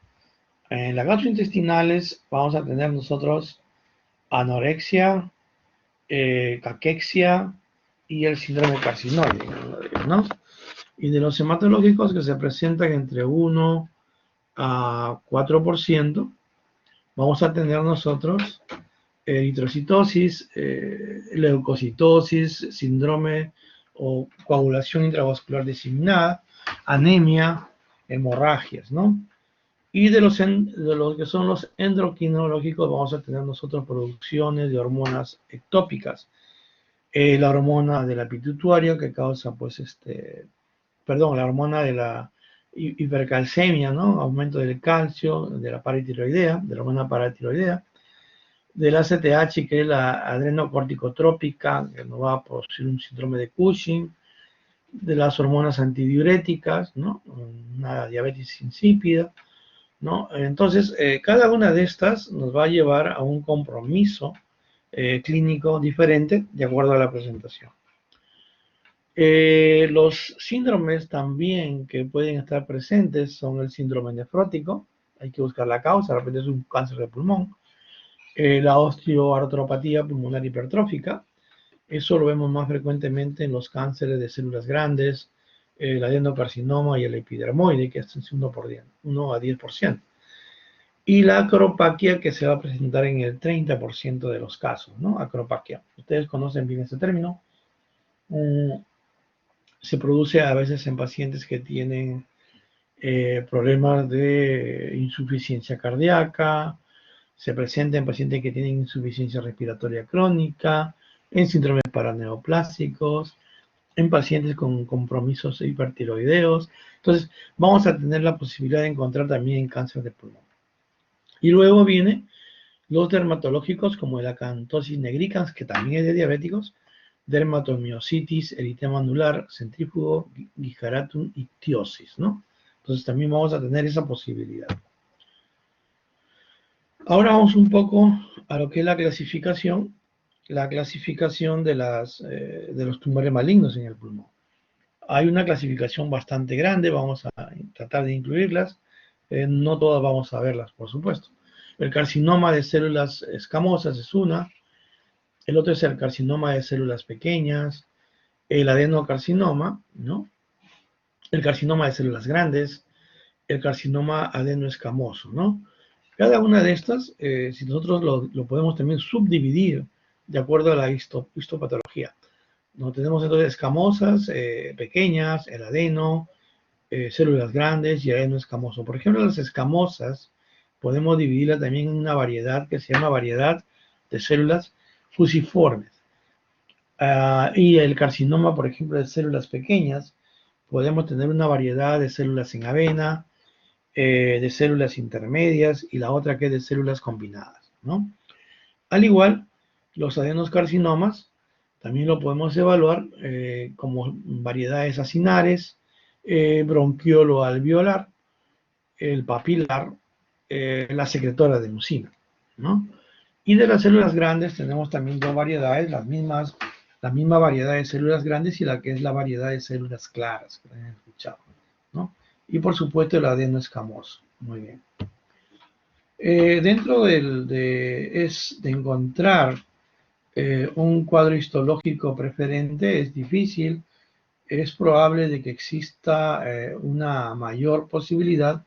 En las gastrointestinales vamos a tener nosotros anorexia, caquexia y el síndrome carcinoide, ¿no? Y de los hematológicos que se presentan entre 1 a 4%, vamos a tener nosotros eritrocitosis, leucocitosis, síndrome o coagulación intravascular diseminada, anemia, hemorragias, ¿no? Y de los que son los endocrinológicos vamos a tener nosotros producciones de hormonas ectópicas. La hormona de la pituitaria que causa, pues, la hormona de la hipercalcemia, ¿no? Aumento del calcio, de la paratiroidea, de la hormona paratiroidea, del ACTH, que es la adrenocorticotrópica, que nos va a producir un síndrome de Cushing, de las hormonas antidiuréticas, ¿no? Una diabetes insípida, ¿no? Entonces, cada una de estas nos va a llevar a un compromiso clínico diferente de acuerdo a la presentación. Los síndromes también que pueden estar presentes son el síndrome nefrótico, hay que buscar la causa, de repente es un cáncer de pulmón, la osteoartropatía pulmonar hipertrófica, eso lo vemos más frecuentemente en los cánceres de células grandes, el adenocarcinoma y el epidermoide, que es 1 a 10%. Y la acropaquia, que se va a presentar en el 30% de los casos, ¿no? Acropaquia. Ustedes conocen bien ese término. Se produce a veces en pacientes que tienen problemas de insuficiencia cardíaca, se presenta en pacientes que tienen insuficiencia respiratoria crónica, en síndromes paraneoplásicos, en pacientes con compromisos hipertiroideos. Entonces, vamos a tener la posibilidad de encontrar también cáncer de pulmón. Y luego vienen los dermatológicos como el acantosis nigricans, que también es de diabéticos, dermatomiositis, eritema anular, centrífugo, Guijaratum y ictiosis, ¿no? Entonces también vamos a tener esa posibilidad. Ahora vamos un poco a lo que es la clasificación de los tumores malignos en el pulmón. Hay una clasificación bastante grande, vamos a tratar de incluirlas, no todas vamos a verlas, por supuesto. El carcinoma de células escamosas es una, el otro es el carcinoma de células pequeñas, el adenocarcinoma, ¿no? El carcinoma de células grandes, el carcinoma adenoescamoso, ¿no? Cada una de estas, si nosotros lo podemos también subdividir de acuerdo a la histopatología. No tenemos entonces escamosas, pequeñas, el adeno, células grandes y adeno escamoso. Por ejemplo, las escamosas podemos dividirlas también en una variedad que se llama variedad de células fusiformes. Y el carcinoma, por ejemplo, de células pequeñas, podemos tener una variedad de células en avena, de células intermedias y la otra que es de células combinadas, ¿no? Al igual, los adenoscarcinomas también lo podemos evaluar como variedades acinares, bronquiolo alveolar, el papilar, la secretora de mucina, ¿no? Y de las células grandes tenemos también dos variedades, la misma variedad de células grandes y la que es la variedad de células claras, que han escuchado, ¿no? Y por supuesto el adeno escamoso. Muy bien. Dentro de encontrar un cuadro histológico preferente es difícil. Es probable de que exista una mayor posibilidad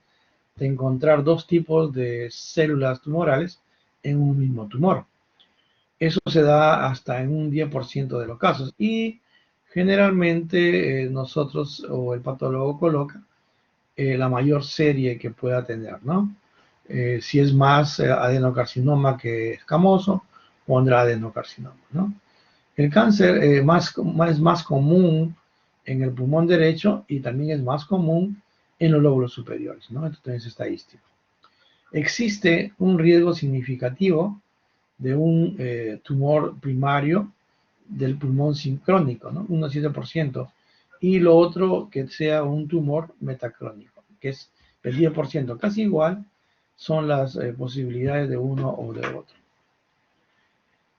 de encontrar dos tipos de células tumorales en un mismo tumor. Eso se da hasta en un 10% de los casos y generalmente nosotros o el patólogo coloca la mayor serie que pueda tener, ¿no? Si es más adenocarcinoma que escamoso, pondrá adenocarcinoma, ¿no? El cáncer es más común en el pulmón derecho y también es más común en los lóbulos superiores, ¿no? Esto también es estadístico. Existe un riesgo significativo de un tumor primario del pulmón sincrónico, ¿no? Un 7%, y lo otro que sea un tumor metacrónico, que es el 10%, casi igual son las posibilidades de uno o de otro.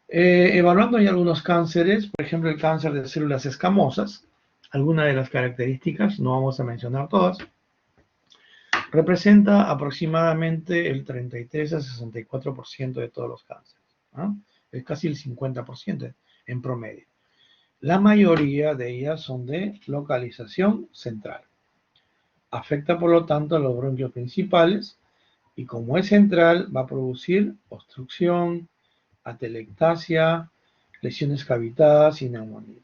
Evaluando ya algunos cánceres, por ejemplo el cáncer de células escamosas, algunas de las características, no vamos a mencionar todas, representa aproximadamente el 33 a 64% de todos los cánceres, ¿no? Es casi el 50% en promedio. La mayoría de ellas son de localización central. Afecta por lo tanto a los bronquios principales y como es central va a producir obstrucción, atelectasia, lesiones cavitadas y neumonía.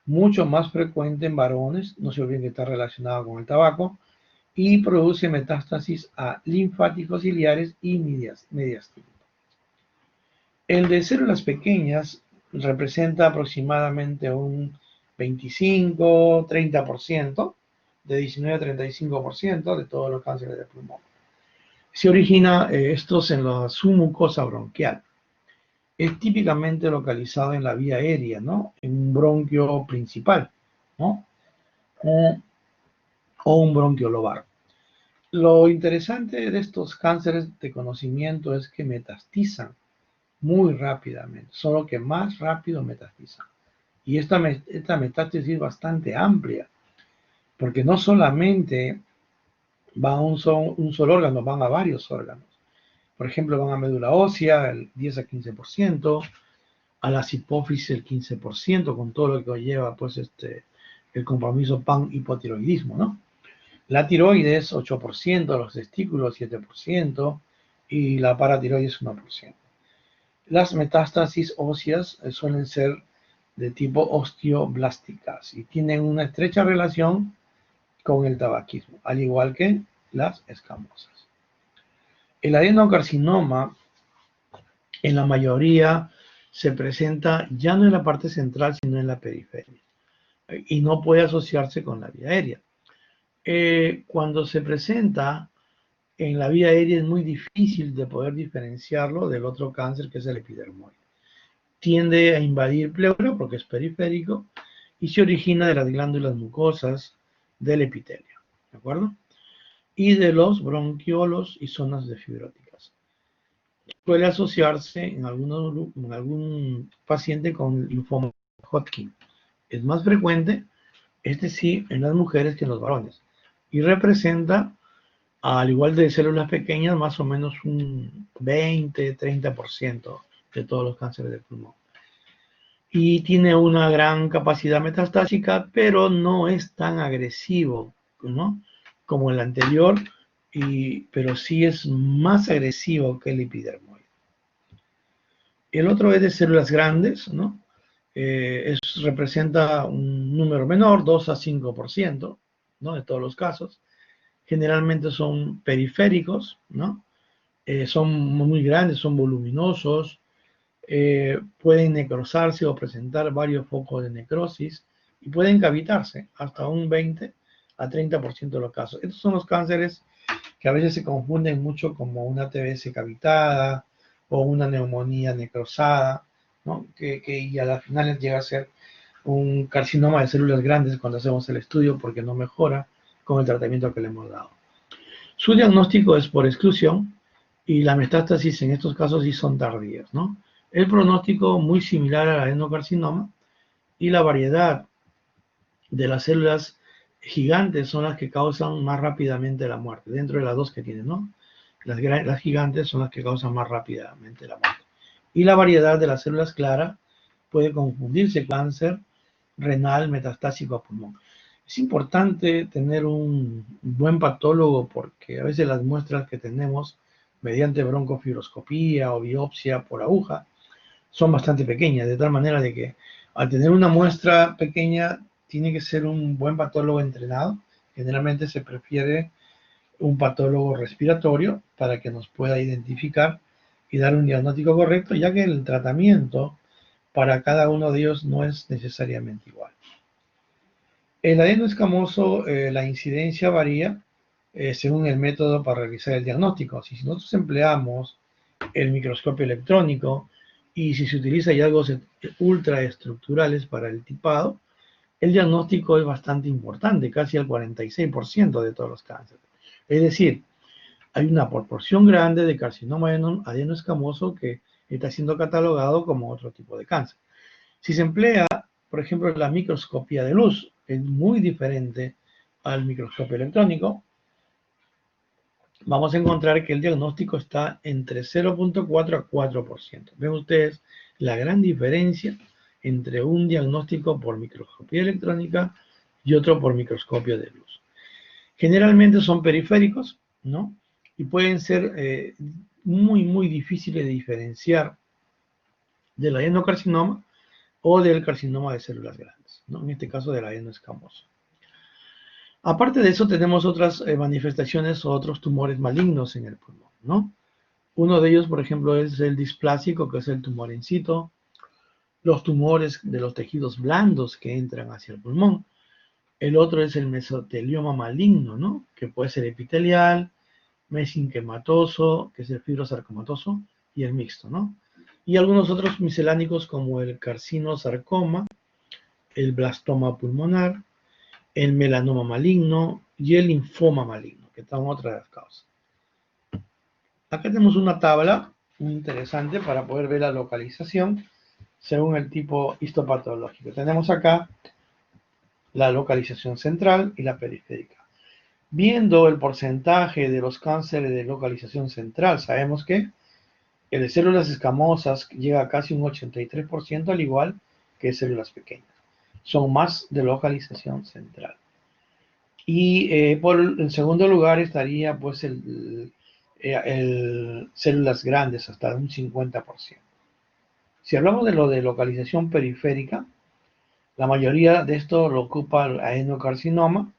Mucho más frecuente en varones, no se olviden que está relacionado con el tabaco, y produce metástasis a linfáticos ciliares y mediastínicos. El de células pequeñas representa aproximadamente un 25-30%, de 19 a 35% de todos los cánceres de pulmón. Se origina estos en la submucosa bronquial. Es típicamente localizado en la vía aérea, ¿no? En un bronquio principal, ¿no? O un bronquio lobar. Lo interesante de estos cánceres de conocimiento es que metastizan muy rápidamente, solo que más rápido metastizan. Y esta metástasis es bastante amplia, porque no solamente va a un solo órgano, van a varios órganos. Por ejemplo, van a médula ósea, el 10 a 15%, a la hipófisis el 15%, con todo lo que lleva pues el compromiso pan-hipotiroidismo, ¿no? La tiroides 8%, los testículos 7% y la paratiroides 1%. Las metástasis óseas suelen ser de tipo osteoblásticas y tienen una estrecha relación con el tabaquismo, al igual que las escamosas. El adenocarcinoma en la mayoría se presenta ya no en la parte central, sino en la periferia y no puede asociarse con la vía aérea. Cuando se presenta en la vía aérea es muy difícil de poder diferenciarlo del otro cáncer que es el epidermoide. Tiende a invadir pleura porque es periférico y se origina de las glándulas mucosas del epitelio, ¿de acuerdo? Y de los bronquiolos y zonas de fibróticas. Suele asociarse en algún paciente con linfoma Hodgkin. Es más frecuente, sí, en las mujeres que en los varones. Y representa, al igual de células pequeñas, más o menos un 20-30% de todos los cánceres de pulmón. Y tiene una gran capacidad metastásica, pero no es tan agresivo, ¿no? Como el anterior, pero sí es más agresivo que el epidermoide. El otro es de células grandes, ¿no? Representa un número menor, 2 a 5%, ¿no? De todos los casos. Generalmente son periféricos, ¿no? Son muy grandes, son voluminosos, pueden necrosarse o presentar varios focos de necrosis y pueden cavitarse hasta un 20 a 30% de los casos. Estos son los cánceres que a veces se confunden mucho como una TBS cavitada o una neumonía necrosada, ¿no? Y a la final llega a ser un carcinoma de células grandes cuando hacemos el estudio porque no mejora con el tratamiento que le hemos dado. Su diagnóstico es por exclusión y la metástasis en estos casos sí son tardías, ¿no? El pronóstico muy similar al adenocarcinoma y la variedad de las células gigantes son las que causan más rápidamente la muerte, dentro de las dos que tienen, ¿no? Las gigantes son las que causan más rápidamente la muerte. Y la variedad de las células claras puede confundirse con cáncer renal metastásico a pulmón. Es importante tener un buen patólogo porque a veces las muestras que tenemos mediante broncofibroscopía o biopsia por aguja son bastante pequeñas, de tal manera de que al tener una muestra pequeña tiene que ser un buen patólogo entrenado. Generalmente se prefiere un patólogo respiratorio para que nos pueda identificar y dar un diagnóstico correcto, ya que el tratamiento para cada uno de ellos no es necesariamente igual. El adeno escamoso, la incidencia varía según el método para realizar el diagnóstico. Si nosotros empleamos el microscopio electrónico y si se utiliza hallazgos ultraestructurales para el tipado, el diagnóstico es bastante importante, casi el 46% de todos los cánceres. Es decir, hay una proporción grande de carcinoma adenoescamoso que está siendo catalogado como otro tipo de cáncer. Si se emplea, por ejemplo, la microscopía de luz, es muy diferente al microscopio electrónico, vamos a encontrar que el diagnóstico está entre 0.4 a 4%. Ven ustedes la gran diferencia entre un diagnóstico por microscopía electrónica y otro por microscopio de luz. Generalmente son periféricos, ¿no? Y pueden ser muy difíciles de diferenciar del adenocarcinoma o del carcinoma de células grandes, ¿no? En este caso del adenoescamoso. Aparte de eso, tenemos otras manifestaciones o otros tumores malignos en el pulmón, ¿no? Uno de ellos, por ejemplo, es el displásico, que es el tumor in situ, los tumores de los tejidos blandos que entran hacia el pulmón. El otro es el mesotelioma maligno, ¿no? Que puede ser epitelial, mesenquimatoso, que es el fibrosarcomatoso, y el mixto, ¿no? Y algunos otros miscelánicos como el carcinosarcoma, el blastoma pulmonar, el melanoma maligno y el linfoma maligno, que están otras de las causas. Acá tenemos una tabla muy interesante para poder ver la localización según el tipo histopatológico. Tenemos acá la localización central y la periférica. Viendo el porcentaje de los cánceres de localización central, sabemos que el de células escamosas llega a casi un 83%, al igual que células pequeñas. Son más de localización central. Y en segundo lugar estaría pues el células grandes, hasta un 50%. Si hablamos de lo de localización periférica, la mayoría de esto lo ocupa el adenocarcinoma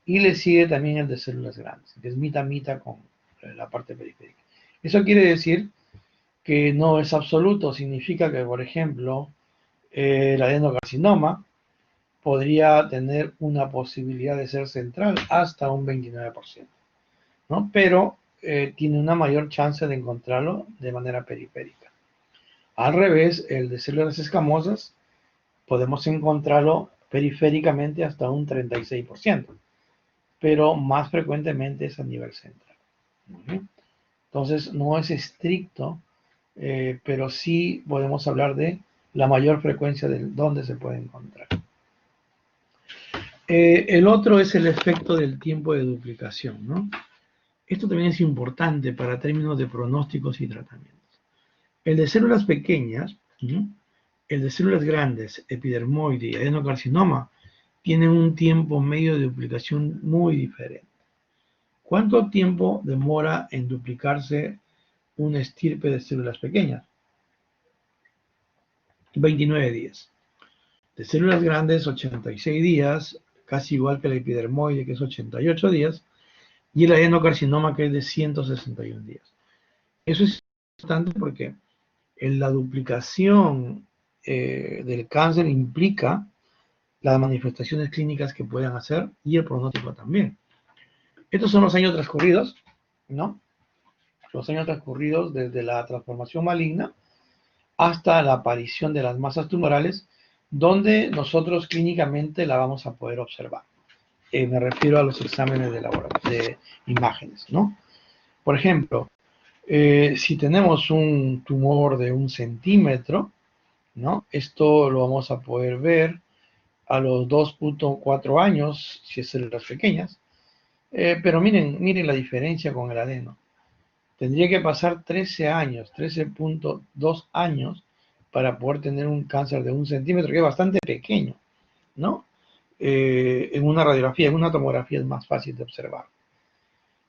y le sigue también el de células grandes, que es mitad con la parte periférica. Eso quiere decir que no es absoluto, significa que, por ejemplo, el adenocarcinoma podría tener una posibilidad de ser central hasta un 29%, ¿no? Pero tiene una mayor chance de encontrarlo de manera periférica. Al revés, el de células escamosas podemos encontrarlo periféricamente hasta un 36%, pero más frecuentemente es a nivel central. Entonces, no es estricto, pero sí podemos hablar de la mayor frecuencia de dónde se puede encontrar. El otro es el efecto del tiempo de duplicación, ¿no? Esto también es importante para términos de pronósticos y tratamientos. El de células pequeñas, ¿no? El de células grandes, epidermoide y adenocarcinoma, tienen un tiempo medio de duplicación muy diferente. ¿Cuánto tiempo demora en duplicarse una estirpe de células pequeñas? 29 días. De células grandes, 86 días, casi igual que el epidermoide, que es 88 días, y el adenocarcinoma, que es de 161 días. Eso es importante porque en la duplicación del cáncer implica las manifestaciones clínicas que puedan hacer y el pronóstico también. Estos son los años transcurridos, ¿no? Los años transcurridos desde la transformación maligna hasta la aparición de las masas tumorales, donde nosotros clínicamente la vamos a poder observar. Me refiero a los exámenes de imágenes, ¿no? Por ejemplo, si tenemos un tumor de 1 centímetro, ¿no? Esto lo vamos a poder ver a los 2.4 años, si es células pequeñas, pero miren la diferencia con el adeno. Tendría que pasar 13 años, 13.2 años para poder tener un cáncer de 1 centímetro, que es bastante pequeño, ¿no? En una radiografía, en una tomografía es más fácil de observar.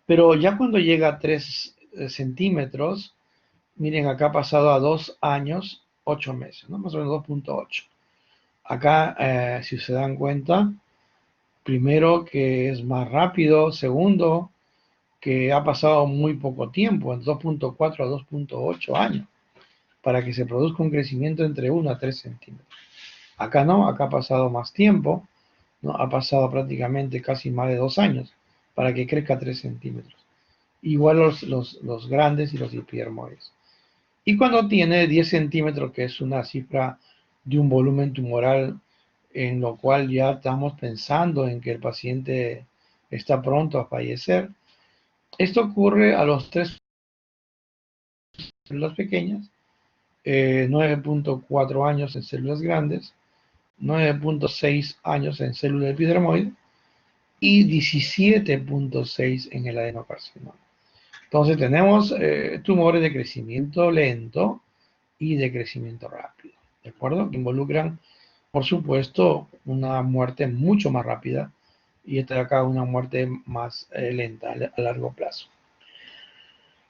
Pero ya cuando llega a 3 centímetros, miren, acá ha pasado a 2 años, 8 meses, ¿no? Más o menos 2.8. Acá, si se dan cuenta, primero que es más rápido, segundo que ha pasado muy poco tiempo, en 2.4 a 2.8 años, para que se produzca un crecimiento entre 1 a 3 centímetros. Acá no, acá ha pasado más tiempo, ¿no? Ha pasado prácticamente casi más de 2 años para que crezca 3 centímetros. Igual los grandes y los epidermoides. Y cuando tiene 10 centímetros, que es una cifra de un volumen tumoral en lo cual ya estamos pensando en que el paciente está pronto a fallecer, esto ocurre a los 3 células pequeñas, 9.4 años en células grandes, 9.6 años en células epidermoide y 17.6 en el adenocarcinoma. Entonces tenemos tumores de crecimiento lento y de crecimiento rápido, ¿de acuerdo? Que involucran, por supuesto, una muerte mucho más rápida y esta de acá una muerte más lenta a largo plazo.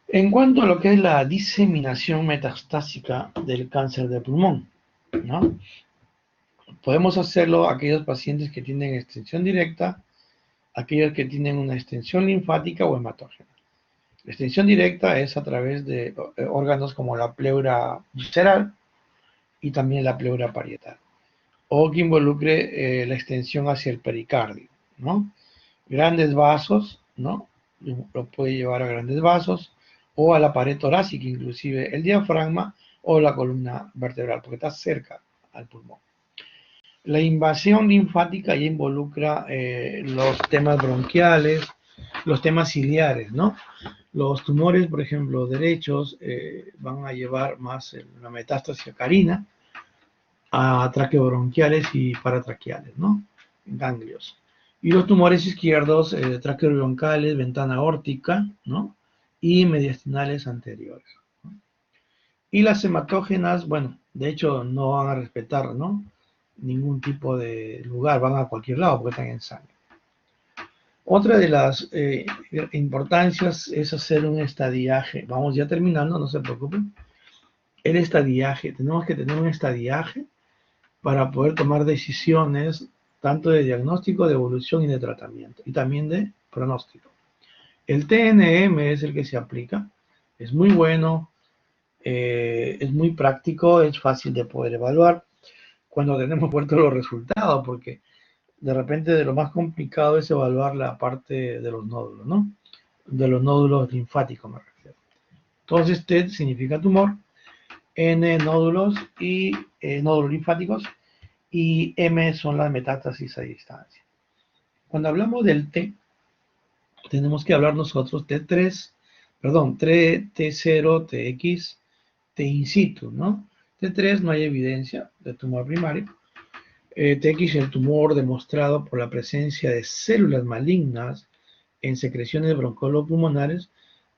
En cuanto a lo que es la diseminación metastásica del cáncer de pulmón, ¿no? Podemos hacerlo aquellos pacientes que tienen extensión directa, aquellos que tienen una extensión linfática o hematógena. La extensión directa es a través de órganos como la pleura visceral y también la pleura parietal, o que involucre la extensión hacia el pericardio, ¿no? Grandes vasos, ¿no? Lo puede llevar a grandes vasos o a la pared torácica, inclusive el diafragma o la columna vertebral, porque está cerca al pulmón. La invasión linfática ya involucra los temas bronquiales, los temas ciliares, ¿no? Los tumores, por ejemplo, derechos, van a llevar más la metástasis carina a traqueobronquiales y paratraqueales, ¿no? Ganglios. Y los tumores izquierdos, traqueobroncales, ventana aórtica, ¿no? Y mediastinales anteriores, ¿no? Y las hematógenas, bueno, de hecho no van a respetar, ¿no? Ningún tipo de lugar, van a cualquier lado porque están en sangre. Otra de las importancias es hacer un estadiaje. Vamos ya terminando, no se preocupen. El estadiaje, tenemos que tener un estadiaje para poder tomar decisiones tanto de diagnóstico, de evolución y de tratamiento, y también de pronóstico. El TNM es el que se aplica, es muy bueno, es muy práctico, es fácil de poder evaluar cuando tenemos puestos los resultados, porque de repente de lo más complicado es evaluar la parte de los nódulos, ¿no? De los nódulos linfáticos me refiero. Entonces T significa tumor, N nódulos y nódulos linfáticos, y M son las metástasis a distancia. Cuando hablamos del T, tenemos que hablar nosotros T3, perdón, T0, TX, T in situ, ¿no? T3 no hay evidencia de tumor primario. TX el tumor demostrado por la presencia de células malignas en secreciones broncolopulmonares,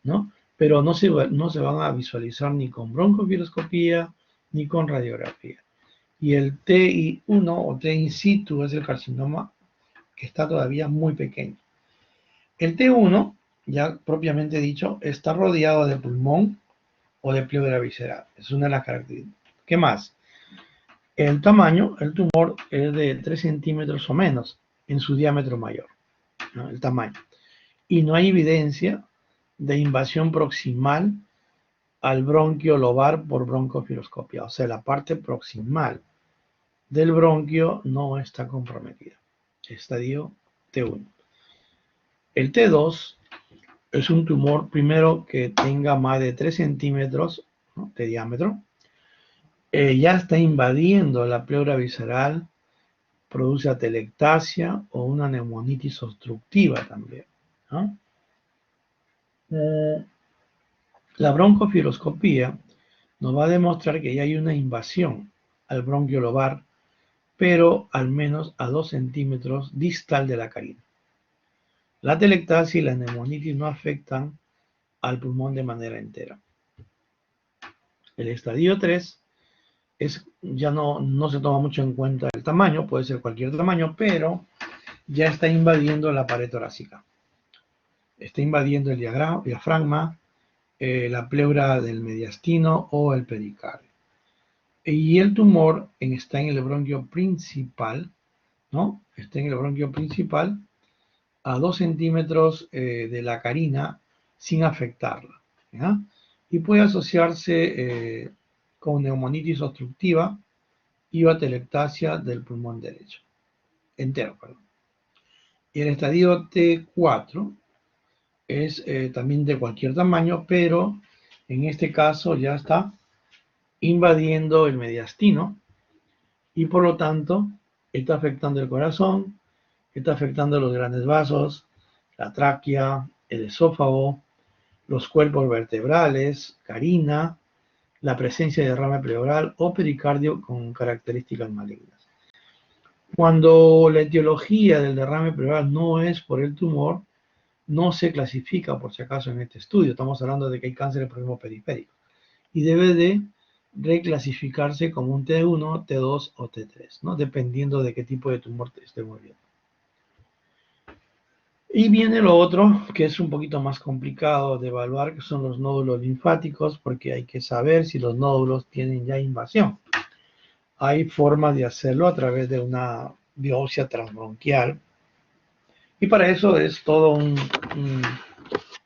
¿no? Pero no se van a visualizar ni con broncofibroscopía ni con radiografía. Y el TI1 o T in situ es el carcinoma que está todavía muy pequeño. El T1, ya propiamente dicho, está rodeado de pulmón o de pleura visceral. Es una de las características. ¿Qué más? El tamaño, el tumor es de 3 centímetros o menos en su diámetro mayor, ¿no? El tamaño. Y no hay evidencia de invasión proximal al bronquio lobar por broncofibroscopia. O sea, la parte proximal del bronquio no está comprometida. Estadio T1. El T2 es un tumor, primero, que tenga más de 3 centímetros, ¿no?, de diámetro. Ya está invadiendo la pleura visceral, produce atelectasia o una neumonitis obstructiva también, ¿no? La broncofibroscopía nos va a demostrar que ya hay una invasión al bronquio lobar, pero al menos a 2 centímetros distal de la carina. La atelectasia y la neumonitis no afectan al pulmón de manera entera. El estadio 3 ya no se toma mucho en cuenta el tamaño, puede ser cualquier tamaño, pero ya está invadiendo la pared torácica. Está invadiendo el diafragma, la pleura del mediastino o el pericardio. Y el tumor está en el bronquio principal, ¿no? Está en el bronquio principal a 2 centímetros de la carina sin afectarla, ¿ya? Y puede asociarse con neumonitis obstructiva y atelectasia del pulmón derecho, entero, perdón. Y el estadio T4 es también de cualquier tamaño, pero en este caso ya está invadiendo el mediastino y por lo tanto está afectando el corazón, está afectando los grandes vasos, la tráquea, el esófago, los cuerpos vertebrales, carina, la presencia de derrame pleural o pericardio con características malignas. Cuando la etiología del derrame pleural no es por el tumor, no se clasifica por si acaso en este estudio. Estamos hablando de que hay cáncer de pulmón periférico y debe de reclasificarse como un T1, T2 o T3, ¿no? Dependiendo de qué tipo de tumor estemos viendo. Y viene lo otro, que es un poquito más complicado de evaluar, que son los nódulos linfáticos, porque hay que saber si los nódulos tienen ya invasión. Hay formas de hacerlo a través de una biopsia transbronquial. Y para eso es todo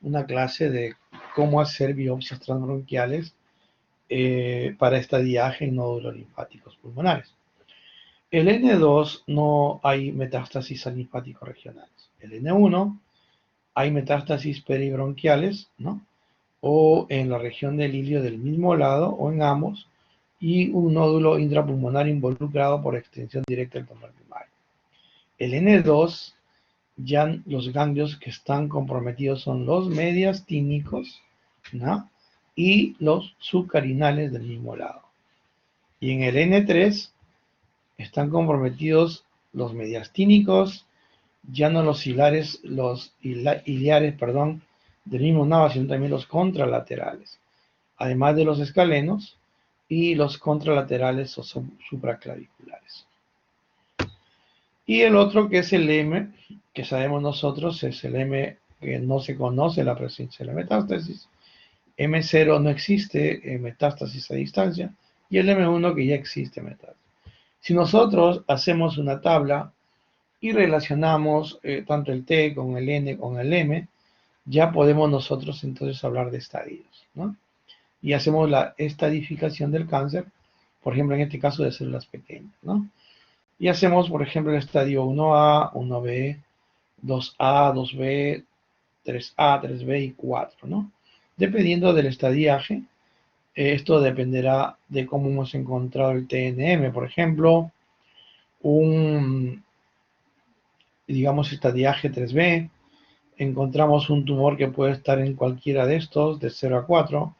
una clase de cómo hacer biopsias transbronquiales para estadiaje en nódulos linfáticos pulmonares. El N2 no hay metástasis a linfáticos regionales. El N1 hay metástasis peribronquiales, ¿no? O en la región del ilio del mismo lado o en ambos, y un nódulo intrapulmonar involucrado por extensión directa del tumor primario. El N2, ya los ganglios que están comprometidos son los mediastínicos, ¿no? Y los subcarinales del mismo lado. Y en el N3 están comprometidos los mediastínicos, ya no los iliares, del mismo nava, sino también los contralaterales, además de los escalenos y los contralaterales o supraclaviculares. Y el otro, que es el M, que sabemos nosotros, es el M que no se conoce la presencia de la metástasis. M0 no existe metástasis a distancia, y el M1 que ya existe metástasis. Si nosotros hacemos una tabla y relacionamos tanto el T con el N con el M, ya podemos nosotros entonces hablar de estadios, ¿no? Y hacemos la estadificación del cáncer, por ejemplo, en este caso de células pequeñas, ¿no? Y hacemos, por ejemplo, el estadio 1A, 1B, 2A, 2B, 3A, 3B y 4, ¿no? Dependiendo del estadiaje, esto dependerá de cómo hemos encontrado el TNM, por ejemplo, digamos, estadiaje 3B, encontramos un tumor que puede estar en cualquiera de estos, de 0 a 4,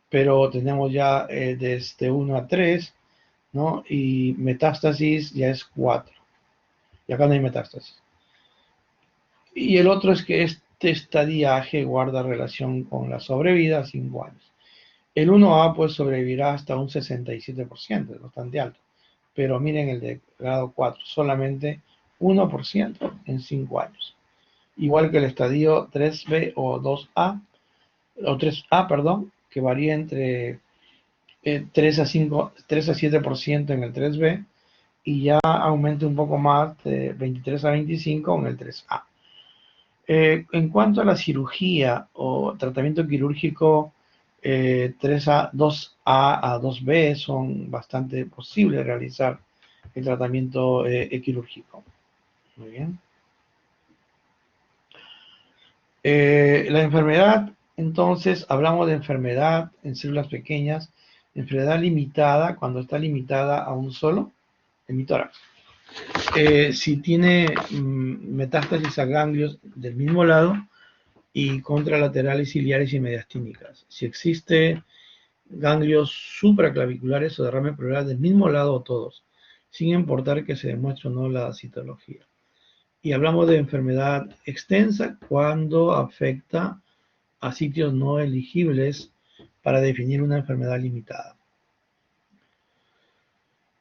pero tenemos ya desde 1 a 3, ¿no? Y metástasis ya es 4. Y acá no hay metástasis. Y el otro es que este estadiaje guarda relación con la sobrevida a 5 años. El 1A pues sobrevivirá hasta un 67%, es bastante alto. Pero miren el de grado 4, solamente 1% en 5 años. Igual que el estadio 3B o 2A, o 3A, perdón, que varía entre 3 a 7% en el 3B y ya aumenta un poco más de 23 a 25 en el 3A. En cuanto a la cirugía o tratamiento quirúrgico, 2A a 2B son bastante posibles realizar el tratamiento quirúrgico. Muy bien. La enfermedad, entonces, hablamos de enfermedad en células pequeñas, enfermedad limitada cuando está limitada a un solo hemitórax. Si tiene metástasis a ganglios del mismo lado y contralaterales, ciliares y mediastínicas. Si existe ganglios supraclaviculares o derrame pleural del mismo lado o todos, sin importar que se demuestre o no la citología. Y hablamos de enfermedad extensa cuando afecta a sitios no elegibles para definir una enfermedad limitada.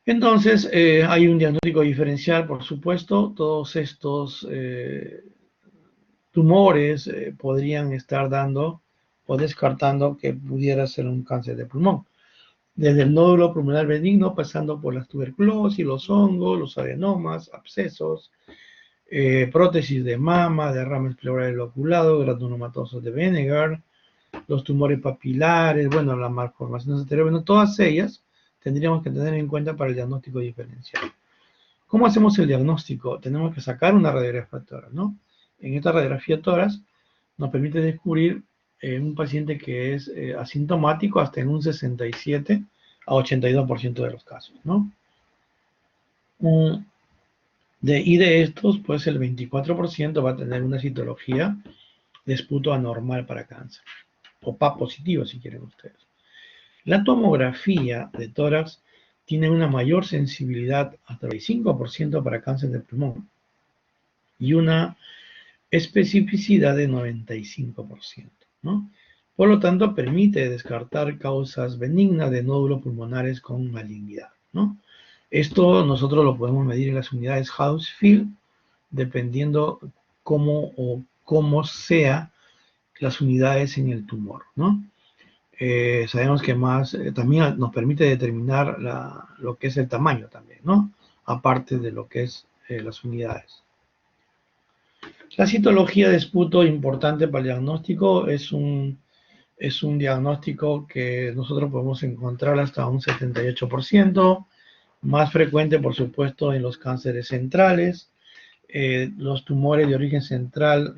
Entonces, hay un diagnóstico diferencial, por supuesto. Todos estos tumores podrían estar dando o descartando que pudiera ser un cáncer de pulmón. Desde el nódulo pulmonar benigno, pasando por la tuberculosis, los hongos, los adenomas, abscesos, prótesis de mama, derrames pleurales loculados, granulomatosos de Venegar, los tumores papilares, bueno, la malformación anterior, bueno, todas ellas tendríamos que tener en cuenta para el diagnóstico diferencial. ¿Cómo hacemos el diagnóstico? Tenemos que sacar una radiografía tórax, ¿no? En esta radiografía tórax nos permite descubrir un paciente que es asintomático hasta en un 67 a 82% de los casos, ¿no? Y de estos, pues el 24% va a tener una citología de esputo anormal para cáncer, o PAP positivo si quieren ustedes. La tomografía de tórax tiene una mayor sensibilidad, hasta el 25% para cáncer de pulmón, y una especificidad de 95%, ¿no? Por lo tanto, permite descartar causas benignas de nódulos pulmonares con malignidad, ¿no? Esto nosotros lo podemos medir en las unidades Hounsfield, dependiendo cómo sea las unidades en el tumor, ¿no? Sabemos que más también nos permite determinar lo que es el tamaño también, ¿no? Aparte de lo que es las unidades. La citología de esputo, importante para el diagnóstico, es un diagnóstico que nosotros podemos encontrar hasta un 78%, más frecuente, por supuesto, en los cánceres centrales. Los tumores de origen central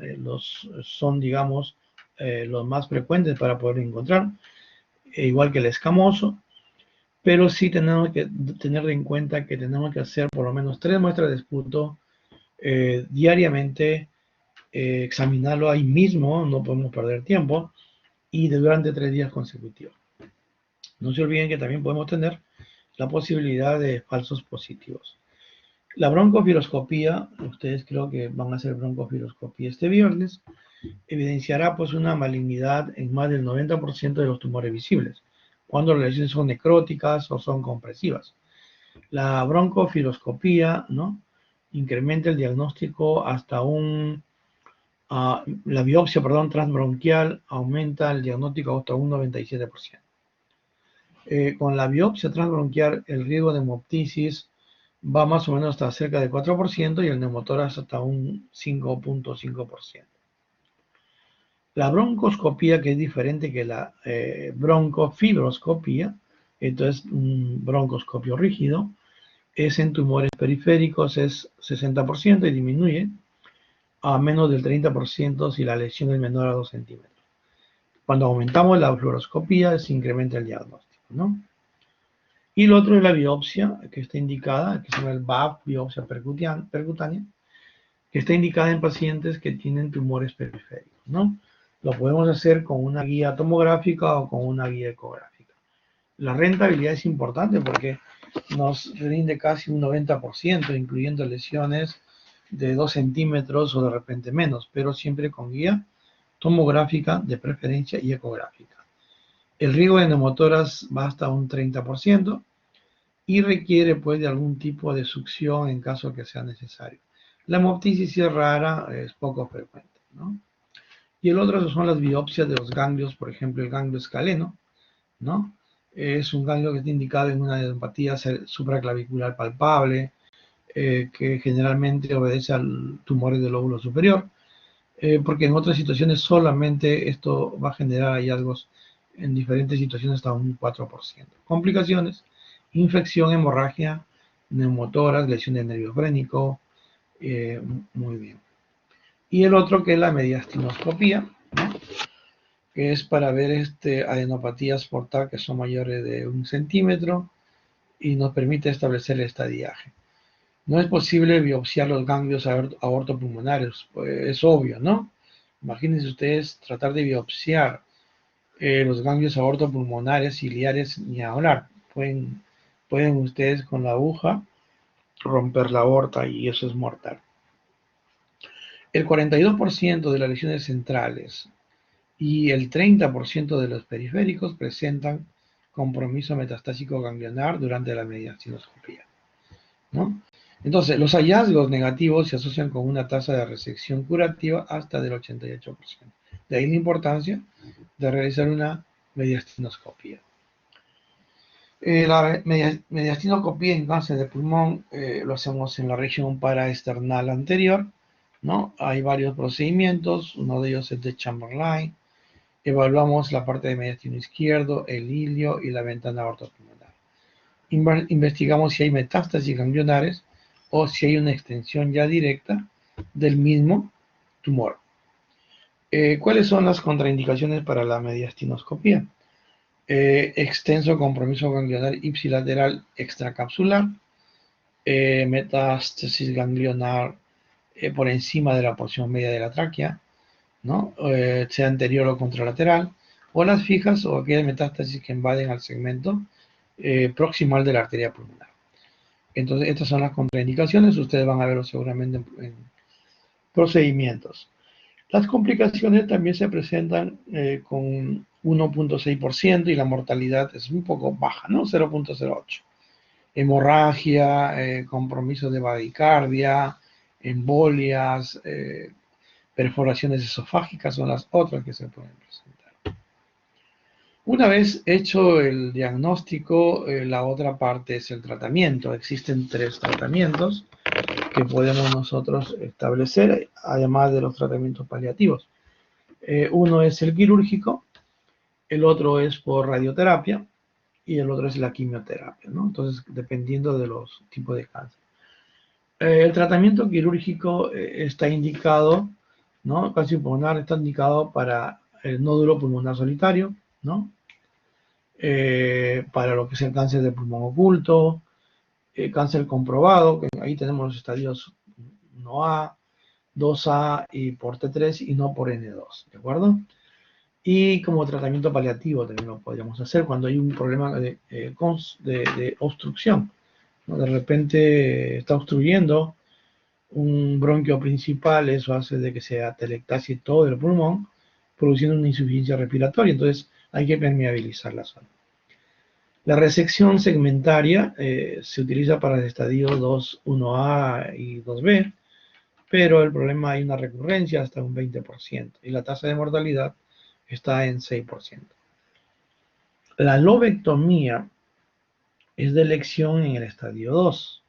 son, digamos, los más frecuentes para poder encontrar, igual que el escamoso, pero sí tenemos que tener en cuenta que tenemos que hacer por lo menos 3 muestras de esputo diariamente, examinarlo ahí mismo, no podemos perder tiempo, y durante 3 días consecutivos. No se olviden que también podemos tener la posibilidad de falsos positivos. La broncofiloscopía, ustedes creo que van a hacer broncofiloscopía este viernes, evidenciará pues una malignidad en más del 90% de los tumores visibles, cuando las lesiones son necróticas o son compresivas. La broncofiloscopía, ¿no?, incrementa el diagnóstico hasta la biopsia, transbronquial aumenta el diagnóstico hasta un 97%. Con la biopsia transbronquial, el riesgo de hemoptisis va más o menos hasta cerca de 4% y el neumotórax hasta un 5.5%. La broncoscopía, que es diferente que la broncofibroscopía, entonces un broncoscopio rígido, es en tumores periféricos, es 60% y disminuye a menos del 30% si la lesión es menor a 2 centímetros. Cuando aumentamos la fluoroscopía, se incrementa el diagnóstico, ¿no? Y lo otro es la biopsia, que está indicada, que se llama el BAF, biopsia percutánea, que está indicada en pacientes que tienen tumores periféricos, ¿no? Lo podemos hacer con una guía tomográfica o con una guía ecográfica. La rentabilidad es importante porque nos rinde casi un 90%, incluyendo lesiones de 2 centímetros o de repente menos, pero siempre con guía tomográfica de preferencia y ecográfica. El riesgo de neumotórax va hasta un 30% y requiere pues de algún tipo de succión en caso que sea necesario. La hemoptisis es rara, es poco frecuente, ¿no? Y el otro son las biopsias de los ganglios, por ejemplo, el ganglio escaleno, ¿no? Es un ganglio que está indicado en una neuropatía supraclavicular palpable, que generalmente obedece al tumor del lóbulo superior, porque en otras situaciones solamente esto va a generar hallazgos en diferentes situaciones hasta un 4%. Complicaciones: infección, hemorragia, neumotórax, lesión de nervio frénico, muy bien. Y el otro, que es la mediastinoscopía, ¿no?, que es para ver adenopatías portal que son mayores de 1 centímetro y nos permite establecer el estadiaje. No es posible biopsiar los ganglios aortopulmonares, pues es obvio, ¿no? Imagínense ustedes tratar de biopsiar los ganglios aortopulmonares ciliares, ni hablar. Pueden ustedes con la aguja romper la aorta y eso es mortal. El 42% de las lesiones centrales y el 30% de los periféricos presentan compromiso metastásico ganglionar durante la mediastinoscopía, ¿no? Entonces, los hallazgos negativos se asocian con una tasa de resección curativa hasta del 88%. De ahí la importancia de realizar una mediastinoscopía. La mediastinoscopía en cáncer de pulmón lo hacemos en la región paraesternal anterior, ¿no? Hay varios procedimientos, uno de ellos es de Chamberlain. Evaluamos la parte de mediastino izquierdo, el ilio y la ventana aortopulmonar. Investigamos si hay metástasis ganglionares o si hay una extensión ya directa del mismo tumor. ¿Cuáles son las contraindicaciones para la mediastinoscopía? Extenso compromiso ganglionar ipsilateral extracapsular, metástasis ganglionar por encima de la porción media de la tráquea, ¿no? Sea anterior o contralateral, o las fijas o aquellas metástasis que invaden al segmento proximal de la arteria pulmonar. Entonces, estas son las contraindicaciones, ustedes van a verlo seguramente en procedimientos. Las complicaciones también se presentan con 1.6% y la mortalidad es un poco baja, ¿no? 0.08. Hemorragia, compromiso de bradicardia, embolias, perforaciones esofágicas son las otras que se pueden presentar. Una vez hecho el diagnóstico, la otra parte es el tratamiento. Existen 3 tratamientos que podemos nosotros establecer, además de los tratamientos paliativos. Uno es el quirúrgico, el otro es por radioterapia y el otro es la quimioterapia, ¿no? Entonces, dependiendo de los tipos de cáncer. El tratamiento quirúrgico está indicado, ¿no? Cáncer pulmonar está indicado para el nódulo pulmonar solitario, ¿no? Para lo que es el cáncer de pulmón oculto, cáncer comprobado, que ahí tenemos los estadios 1A, 2A y por T3 y no por N2, ¿de acuerdo? Y como tratamiento paliativo también lo podríamos hacer cuando hay un problema de obstrucción, ¿no? De repente está obstruyendo un bronquio principal, eso hace de que se atelectasie todo el pulmón, produciendo una insuficiencia respiratoria, entonces hay que permeabilizar la zona. La resección segmentaria se utiliza para el estadio 2, 1A y 2B, pero el problema hay una recurrencia hasta un 20% y la tasa de mortalidad está en 6%. La lobectomía es de elección en el estadio 2,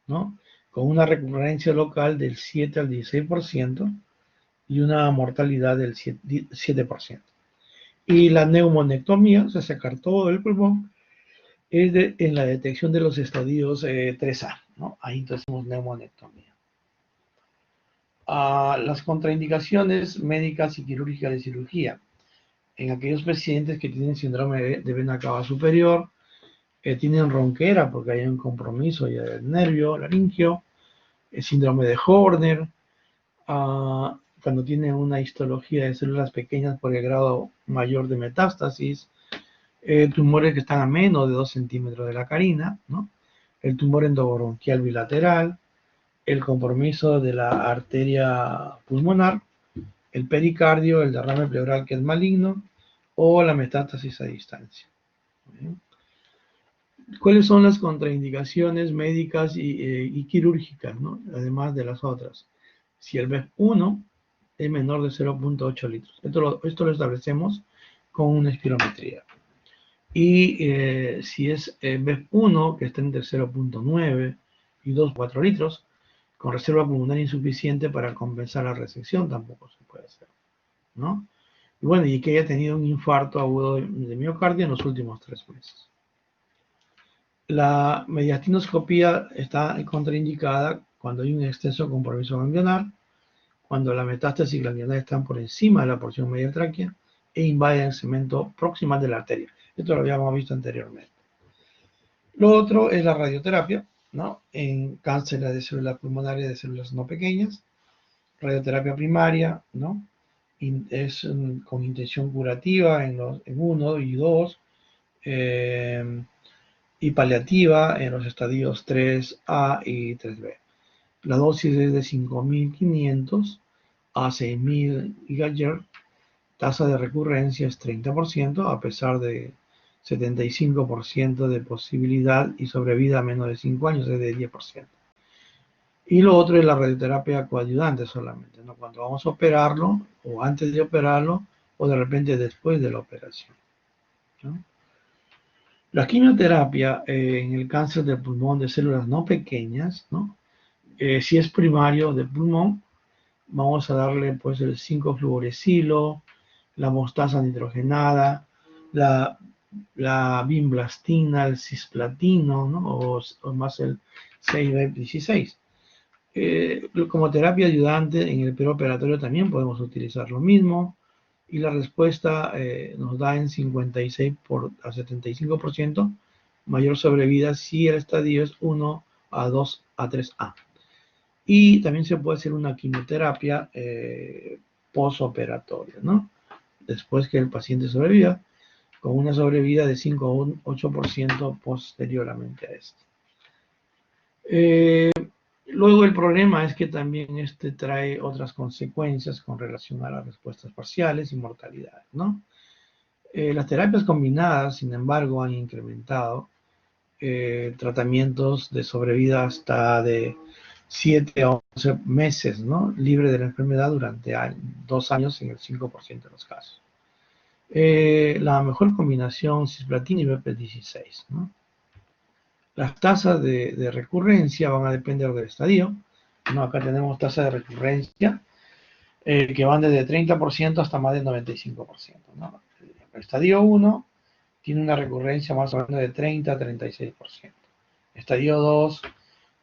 ¿no? Con una recurrencia local del 7 al 16% y una mortalidad del 7%. Y la neumonectomía, o sea, sacar todo el pulmón, es en la detección de los estadios 3A, ¿no? Ahí entonces hacemos neumonectomía. Las contraindicaciones médicas y quirúrgicas de cirugía. En aquellos pacientes que tienen síndrome de vena cava superior, tienen ronquera porque hay un compromiso ya del nervio laringio, el síndrome de Horner, cuando tienen una histología de células pequeñas por el grado mayor de metástasis, tumores que están a menos de 2 centímetros de la carina, ¿no? El tumor endobronquial bilateral, el compromiso de la arteria pulmonar, el pericardio, el derrame pleural que es maligno o la metástasis a distancia. ¿Bien? ¿Cuáles son las contraindicaciones médicas y quirúrgicas, ¿no? Además de las otras? Si el BEF1 es menor de 0.8 litros. Esto lo establecemos con una espirometría. Y si es BEF1, que está entre 0.9 y 2,4 litros, con reserva pulmonar insuficiente para compensar la resección, tampoco se puede hacer, ¿no? Y bueno, y que haya tenido un infarto agudo de miocardio en los últimos 3 meses. La mediastinoscopía está contraindicada cuando hay un extenso compromiso ganglionar, cuando la metástasis ganglionar están por encima de la porción media tráquea e invaden el segmento proximal de la arteria. Esto lo habíamos visto anteriormente. Lo otro es la radioterapia, ¿no? En cáncer de células pulmonares de células no pequeñas, radioterapia primaria, ¿no? Es con intención curativa en 1 y 2, y paliativa en los estadios 3A y 3B. La dosis es de 5.500 a 6.000 GHz, tasa de recurrencia es 30%, a pesar de 75% de posibilidad y sobrevida a menos de 5 años es de 10%. Y lo otro es la radioterapia coadyuvante solamente, ¿no? Cuando vamos a operarlo, o antes de operarlo, o de repente después de la operación, ¿no? La quimioterapia en el cáncer de pulmón de células no pequeñas, ¿no? Si es primario de pulmón, vamos a darle pues el 5-fluorescilo, la mostaza nitrogenada, la bimblastina, el cisplatino, ¿no? O más el 6-16. Como terapia ayudante en el preoperatorio también podemos utilizar lo mismo y la respuesta nos da en 56 a 75% mayor sobrevida si el estadio es 1 a 2 a 3A. Y también se puede hacer una quimioterapia postoperatoria, ¿no? Después que el paciente sobreviva, con una sobrevida de 5 a 8% posteriormente a esto. Luego el problema es que también trae otras consecuencias con relación a las respuestas parciales y mortalidad, ¿no? Las terapias combinadas, sin embargo, han incrementado tratamientos de sobrevida hasta de 7 a 11 meses, ¿no? Libre de la enfermedad durante 2 años en el 5% de los casos. La mejor combinación cisplatina y BP16, ¿no? Las tasas de recurrencia van a depender del estadio, ¿no? Acá tenemos tasas de recurrencia que van desde 30% hasta más del 95%, ¿no? El estadio 1 tiene una recurrencia más o menos de 30 a 36%. Estadio 2,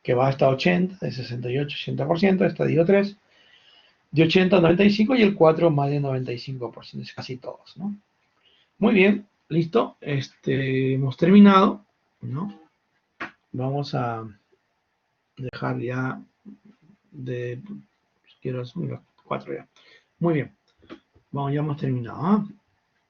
que va hasta 80, de 68-80%. Estadio 3, de 80 a 95%, y el 4 más de 95%, es casi todos, ¿no? Muy bien, listo. Hemos terminado, ¿no? Vamos a dejar ya quiero asumir los 4 ya. Muy bien. Vamos, ya hemos terminado, ¿eh?